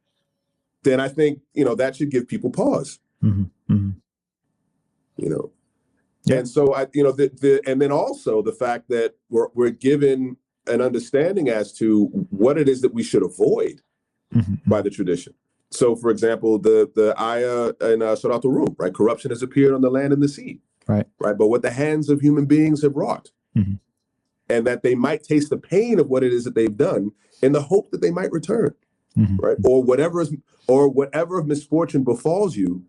Speaker 2: then I think, you know, that should give people pause. You know, and so and then also the fact that we're given an understanding as to what it is that we should avoid by the tradition. So, for example, the ayah in Surat al-Rum, right? Corruption has appeared on the land and the sea, right? But what the hands of human beings have wrought, and that they might taste the pain of what it is that they've done, in the hope that they might return, right? Or whatever of misfortune befalls you,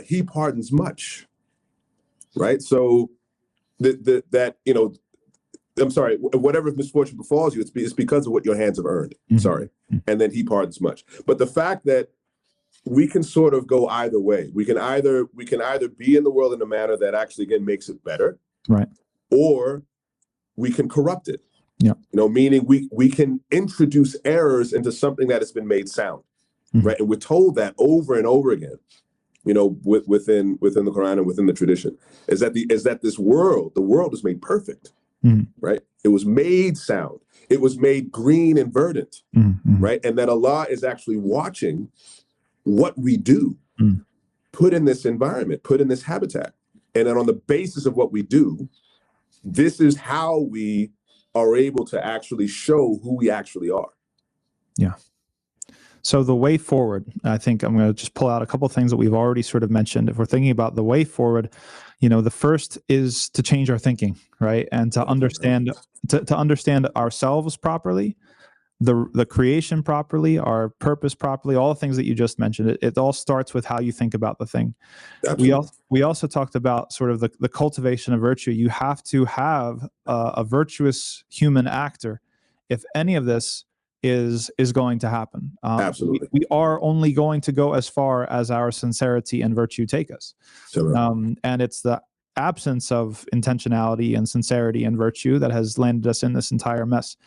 Speaker 2: he pardons much, right? So that you know. I'm sorry, whatever misfortune befalls you, it's because of what your hands have earned. Sorry. And then he pardons much. But the fact that we can sort of go either way. We can either be in the world in a manner that actually, again, makes it better. Right. Or we can corrupt it. Yeah. You know, meaning we can introduce errors into something that has been made sound. Right. And we're told that over and over again, you know, within the Quran and within the tradition, is that this world, the world is made perfect. Right? It was made sound. It was made green and verdant, right? And that Allah is actually watching what we do, put in this environment, put in this habitat. And then on the basis of what we do, this is how we are able to actually show who we actually are. Yeah.
Speaker 1: So the way forward, I think I'm going to just pull out a couple of things that we've already sort of mentioned. If we're thinking about the way forward, the first is to change our thinking, right? And to understand ourselves properly, the creation properly, our purpose properly, all the things that you just mentioned. It all starts with how you think about the thing. We also talked about sort of the cultivation of virtue. You have to have a virtuous human actor if any of this is going to happen.
Speaker 2: Absolutely.
Speaker 1: We are only going to go as far as our sincerity and virtue take us. And it's the absence of intentionality and sincerity and virtue that has landed us in this entire mess.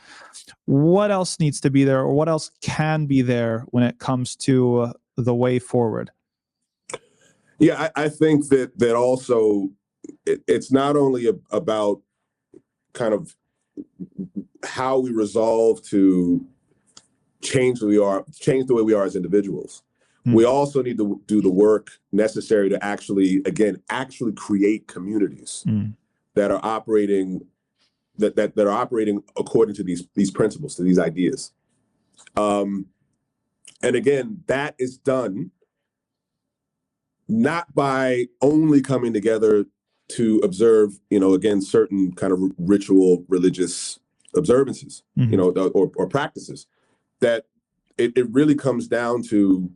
Speaker 1: What else needs to be there, or what else can be there when it comes to the way forward?
Speaker 2: Yeah, I think that also it's not only about kind of how we resolve to change the way we are as individuals. We also need to do the work necessary to actually create communities that are operating that are operating according to these principles, to these ideas. And again, that is done not by only coming together to observe, certain kind of ritual religious observances, or practices. That it really comes down to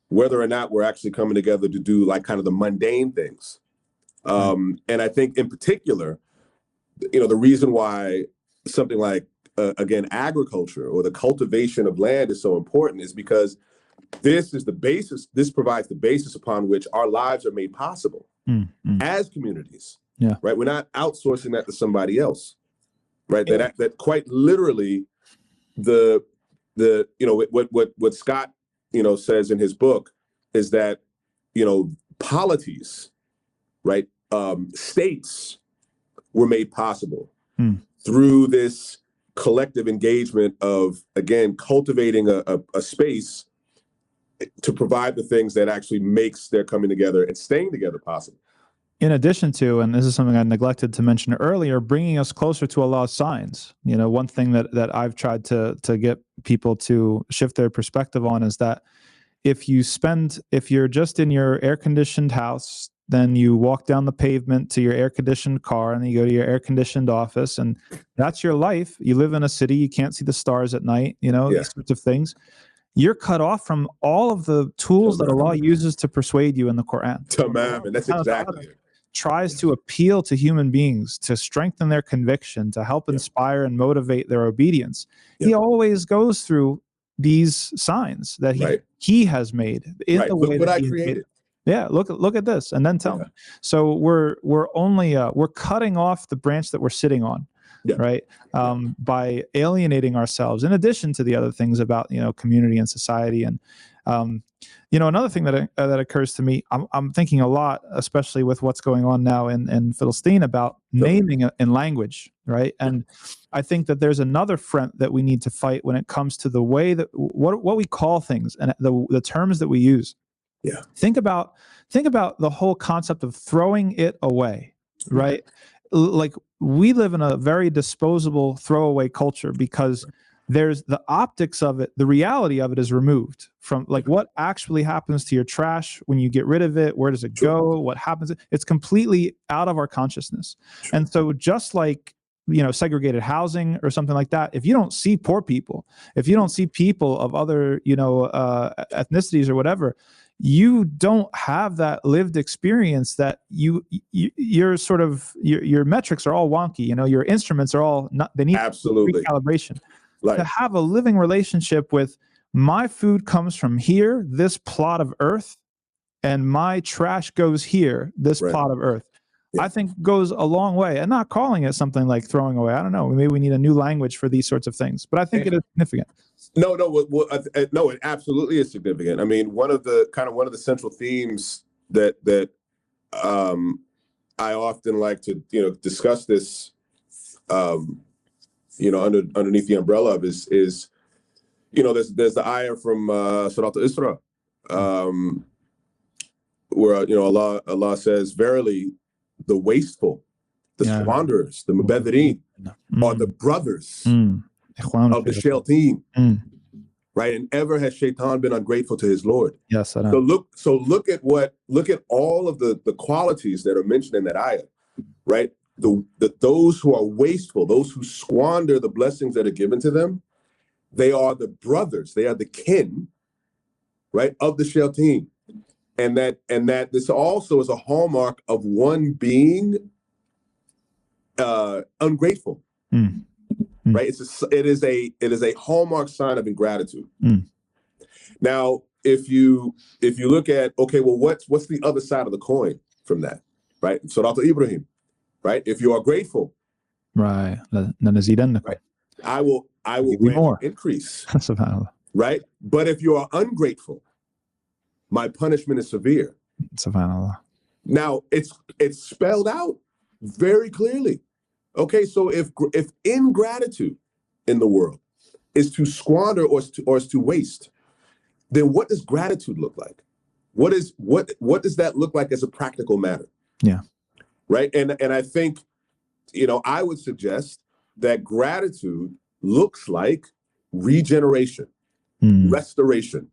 Speaker 2: whether or not we're actually coming together to do like kind of the mundane things. And I think in particular, the reason why something like, agriculture or the cultivation of land is so important is because this provides the basis upon which our lives are made possible as communities.
Speaker 1: Yeah.
Speaker 2: Right. We're not outsourcing that to somebody else. Right. That quite literally what Scott, says in his book is that, polities, right, states were made possible through this collective engagement of, again, cultivating a space to provide the things that actually makes their coming together and staying together possible.
Speaker 1: In addition to, and this is something I neglected to mention earlier, bringing us closer to Allah's signs. One thing that I've tried to get people to shift their perspective on is that if you're just in your air-conditioned house, then you walk down the pavement to your air-conditioned car, and then you go to your air-conditioned office, and that's your life. You live in a city, you can't see the stars at night, these sorts of things. You're cut off from all of the tools that Allah uses to persuade you in the Quran.
Speaker 2: Tamam, and that's exactly it.
Speaker 1: Tries to appeal to human beings to strengthen their conviction, to help inspire and motivate their obedience. He always goes through these signs that he has made in the way
Speaker 2: that
Speaker 1: I
Speaker 2: created.
Speaker 1: Yeah, look at this, and then tell me. So we're cutting off the branch that we're sitting on, right? By alienating ourselves. In addition to the other things about community and society, and another thing that occurs to me, I'm thinking a lot, especially with what's going on now in Philistine, about naming in language, right? And I think that there's another front that we need to fight when it comes to the way that what we call things and the terms that we use.
Speaker 2: Yeah.
Speaker 1: Think about the whole concept of throwing it away, right? Like, we live in a very disposable throwaway culture because there's the optics of it, the reality of it is removed from, like, what actually happens to your trash when you get rid of it. Where does it go? What happens? It's completely out of our consciousness. And so just like, segregated housing or something like that, if you don't see poor people, if you don't see people of other, ethnicities or whatever, you don't have that lived experience. That you're sort of, your metrics are all wonky. Your instruments are all not, they need
Speaker 2: absolutely
Speaker 1: recalibration. To have a living relationship with, my food comes from here, this plot of earth, and my trash goes here, this plot of earth. I think goes a long way. And not calling it something like throwing away. I don't know. Maybe we need a new language for these sorts of things. But I think it is significant.
Speaker 2: No, it absolutely is significant. I mean, one of the central themes that I often like to discuss this underneath the umbrella of is there's the ayah from Surah Al-Isra, where Allah says, verily the wasteful, the squanderers, the mubadhirin are the brothers of the shayateen. right? And ever has Shaitan been ungrateful to his Lord.
Speaker 1: Yes, I know.
Speaker 2: So look at all of the qualities that are mentioned in that ayah, right? Those who are wasteful, those who squander the blessings that are given to them, they are the brothers, they are the kin, right, of the shayateen. And that this also is a hallmark of one being ungrateful. Right? It is a hallmark sign of ingratitude. Now, if you look at, okay, well, what's the other side of the coin from that, right? Surat Ibrahim, right? If you are grateful,
Speaker 1: right,
Speaker 2: right, I will grant
Speaker 1: more
Speaker 2: increase,
Speaker 1: SubhanAllah.
Speaker 2: Right? But if you are ungrateful, my punishment is severe.
Speaker 1: SubhanAllah.
Speaker 2: Now it's spelled out very clearly. Okay, so if ingratitude in the world is to squander or is to waste, then what does gratitude look like? What does that look like as a practical matter?
Speaker 1: Yeah.
Speaker 2: Right. And I think, I would suggest that gratitude looks like regeneration, restoration,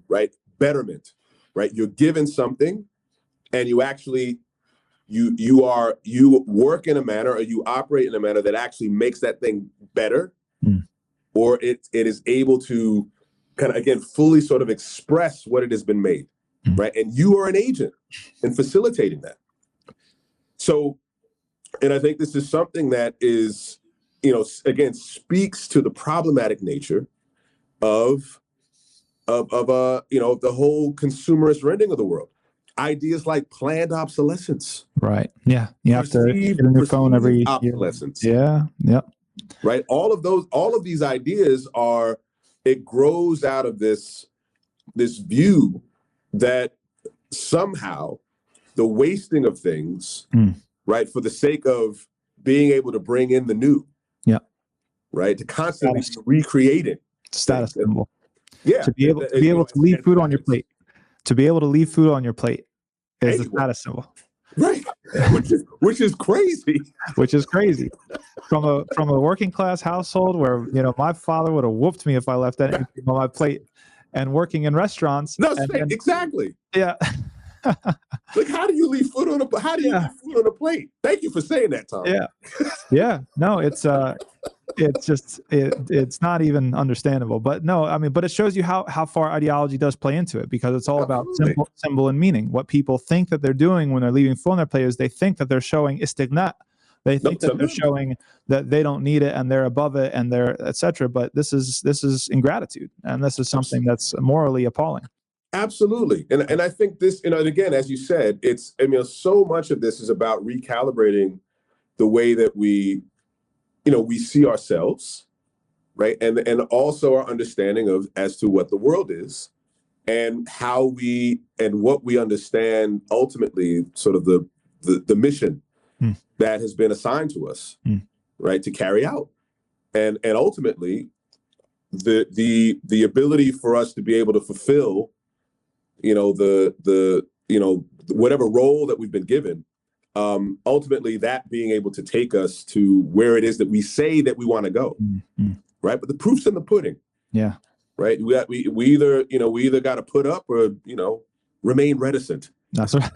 Speaker 2: right? Betterment, right? You're given something and you actually you work in a manner, or you operate in a manner that actually makes that thing better, or it is able to kind of, again, fully sort of express what it has been made, right? And you are an agent in facilitating that. So, and I think this is something that is, again, speaks to the problematic nature of the whole consumerist rendering of the world. Ideas like planned obsolescence.
Speaker 1: Right. Yeah. You have to get a new phone every
Speaker 2: obsolescence.
Speaker 1: year. Yeah. Yep.
Speaker 2: Right. All of these ideas it grows out of this view that somehow the wasting of things, right, for the sake of being able to bring in the new. Yeah. Right. To constantly recreating.
Speaker 1: Status symbol.
Speaker 2: Yeah.
Speaker 1: To be able to leave food on your plate. To be able to leave food on your plate is a status symbol.
Speaker 2: Right. which is crazy.
Speaker 1: Which is crazy. From a working class household where, my father would have whooped me if I left anything on my plate, and working in restaurants.
Speaker 2: No, exactly.
Speaker 1: Yeah.
Speaker 2: Like, how do you leave food on a plate? Thank you for saying that, Tom.
Speaker 1: Yeah. Yeah. No, it's just it's not even understandable. But no, I mean, but it shows you how far ideology does play into it, because it's all about symbol and meaning. What people think that they're doing when they're leaving food on their plate is they think that they're showing istighna. They think that they're showing that they don't need it and they're above it and they're etc. But this is ingratitude, and this is something that's morally appalling.
Speaker 2: Absolutely. And I think this, and again, as you said, so much of this is about recalibrating the way that we see ourselves, right? And also our understanding as to what the world is, and what we understand ultimately, sort of the mission that has been assigned to us, right, to carry out. And ultimately the ability for us to be able to fulfill whatever role that we've been given, ultimately that being able to take us to where it is that we say that we want to go, right? But the proof's in the pudding.
Speaker 1: Yeah.
Speaker 2: Right. We either got to put up or remain reticent.
Speaker 1: That's right.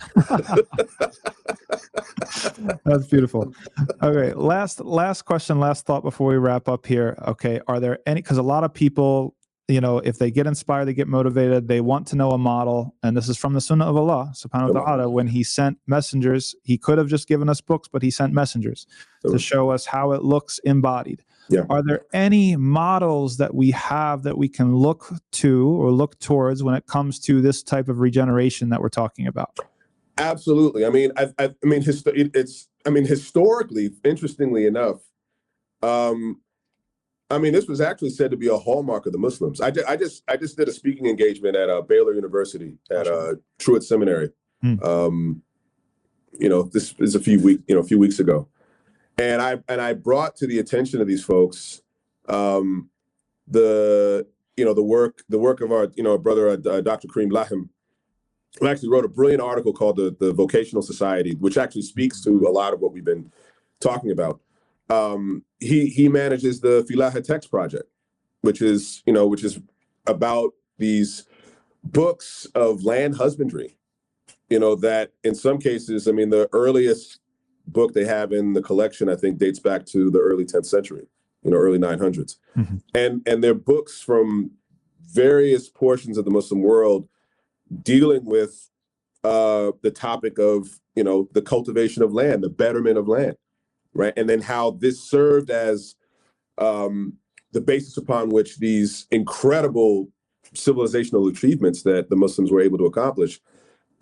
Speaker 1: That's beautiful. Okay, last question, last thought before we wrap up here. Okay, are there any? Because a lot of people, if they get inspired, they get motivated, they want to know a model. And this is from the Sunnah of Allah, subhanahu wa ta'ala. When he sent messengers, he could have just given us books, but he sent messengers to show us how it looks embodied. Yeah. Are there any models that we have that we can look to or look towards when it comes to this type of regeneration that we're talking about?
Speaker 2: Absolutely. I mean, historically, interestingly enough, this was actually said to be a hallmark of the Muslims. I just did a speaking engagement at Baylor University at Truett Seminary. This is a few weeks ago, and I brought to the attention of these folks the work of our brother Dr. Kareem Lahim, who actually wrote a brilliant article called the Vocational Society, which actually speaks to a lot of what we've been talking about. He manages the Filaha Text Project, which is about these books of land husbandry, that in some cases, I mean, the earliest book they have in the collection, I think, dates back to the early 10th century, early 900s.
Speaker 1: Mm-hmm.
Speaker 2: And they're books from various portions of the Muslim world dealing with the topic of, the cultivation of land, the betterment of land, right? And then how this served as the basis upon which these incredible civilizational achievements that the Muslims were able to accomplish,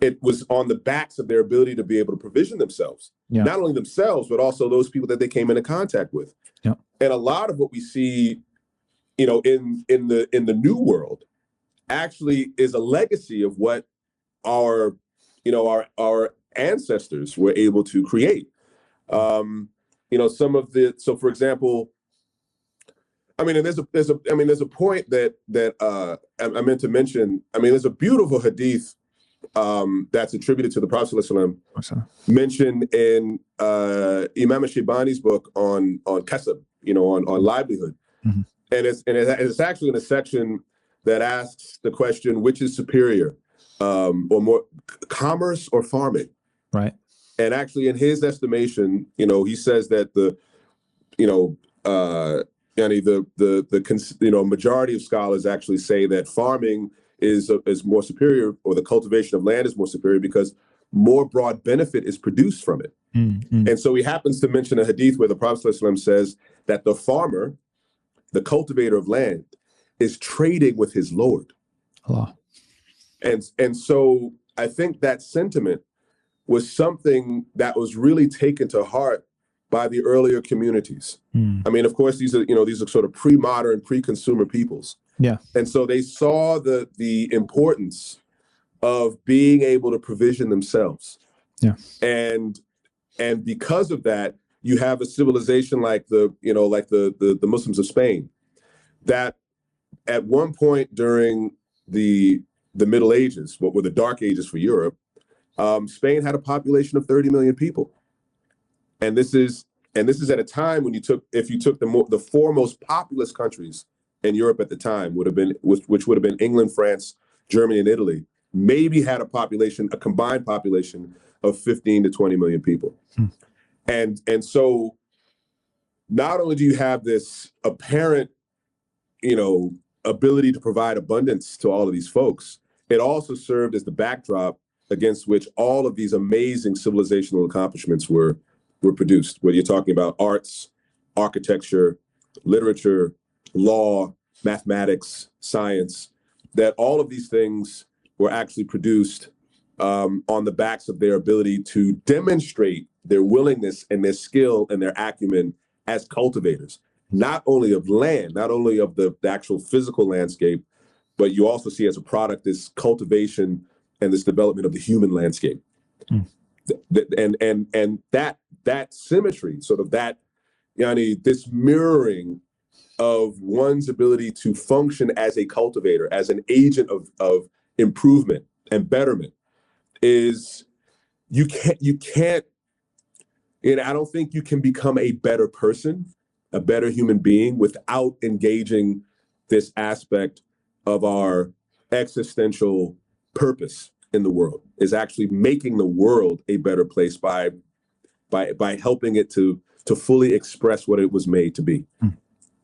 Speaker 2: it was on the backs of their ability to be able to provision themselves, not only themselves, but also those people that they came into contact with.
Speaker 1: Yeah.
Speaker 2: And a lot of what we see, in the new world actually is a legacy of what our ancestors were able to create. Some of the, so for example, I mean, and there's a point that I meant to mention. I mean, there's a beautiful hadith that's attributed to the Prophet ﷺ, mentioned in Imam Shibani's book on kasab, on livelihood.
Speaker 1: Mm-hmm.
Speaker 2: And it's actually in a section that asks the question, which is superior, or more, commerce or farming?
Speaker 1: Right.
Speaker 2: And actually, in his estimation, he says that the majority of scholars actually say that farming is more superior, or the cultivation of land is more superior, because more broad benefit is produced from it.
Speaker 1: Mm-hmm.
Speaker 2: And so he happens to mention a hadith where the Prophet ﷺ says that the farmer, the cultivator of land, is trading with his Lord.
Speaker 1: Allah.
Speaker 2: And so I think that sentiment was something that was really taken to heart by the earlier communities. I mean, of course, these are sort of pre-modern, pre-consumer peoples.
Speaker 1: Yeah.
Speaker 2: And so they saw the importance of being able to provision themselves.
Speaker 1: Yeah.
Speaker 2: And because of that, you have a civilization like the Muslims of Spain, that at one point during the Middle Ages, what were the Dark Ages for Europe, Spain had a population of 30 million people. And this is at a time when if you took the four most populous countries in Europe at the time, which would have been England, France, Germany, and Italy, maybe had a combined population of 15 to 20 million people. And so not only do you have this apparent, ability to provide abundance to all of these folks, it also served as the backdrop against which all of these amazing civilizational accomplishments were produced, whether you're talking about arts, architecture, literature, law, mathematics, science, that all of these things were actually produced on the backs of their ability to demonstrate their willingness and their skill and their acumen as cultivators, not only of land, not only of the actual physical landscape, but you also see as a product this cultivation and this development of the human landscape. And that symmetry, sort of that, this mirroring of one's ability to function as a cultivator, as an agent of improvement and betterment, is you can't, I don't think you can become a better person, a better human being, without engaging this aspect of our existential purpose in the world, is actually making the world a better place by helping it to fully express what it was made to be.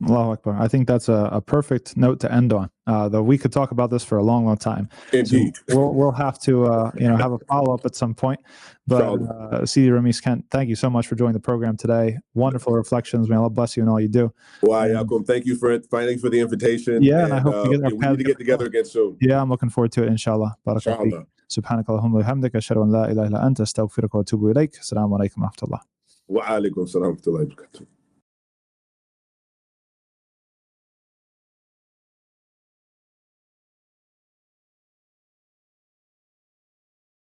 Speaker 1: Allahu Akbar. I think that's a perfect note to end on. Though we could talk about this for a long, long time.
Speaker 2: Indeed.
Speaker 1: So we'll have to have a follow-up at some point. But Sidi Rhamis, Kent, thank you so much for joining the program today. Wonderful reflections. May Allah bless you in all you do.
Speaker 2: Well, Yaqeen, thank you for the invitation.
Speaker 1: Yeah, and I hope we
Speaker 2: need to get together again soon.
Speaker 1: Yeah, I'm looking forward to it, inshallah. Barakallah. سبحانك اللهم وبحمدك أشهد أن لا إله إلا أنت أستغفرك وأتوب إليك. السلام عليكم ورحمة الله.
Speaker 2: وعليكم السلام ورحمة الله وبركاته.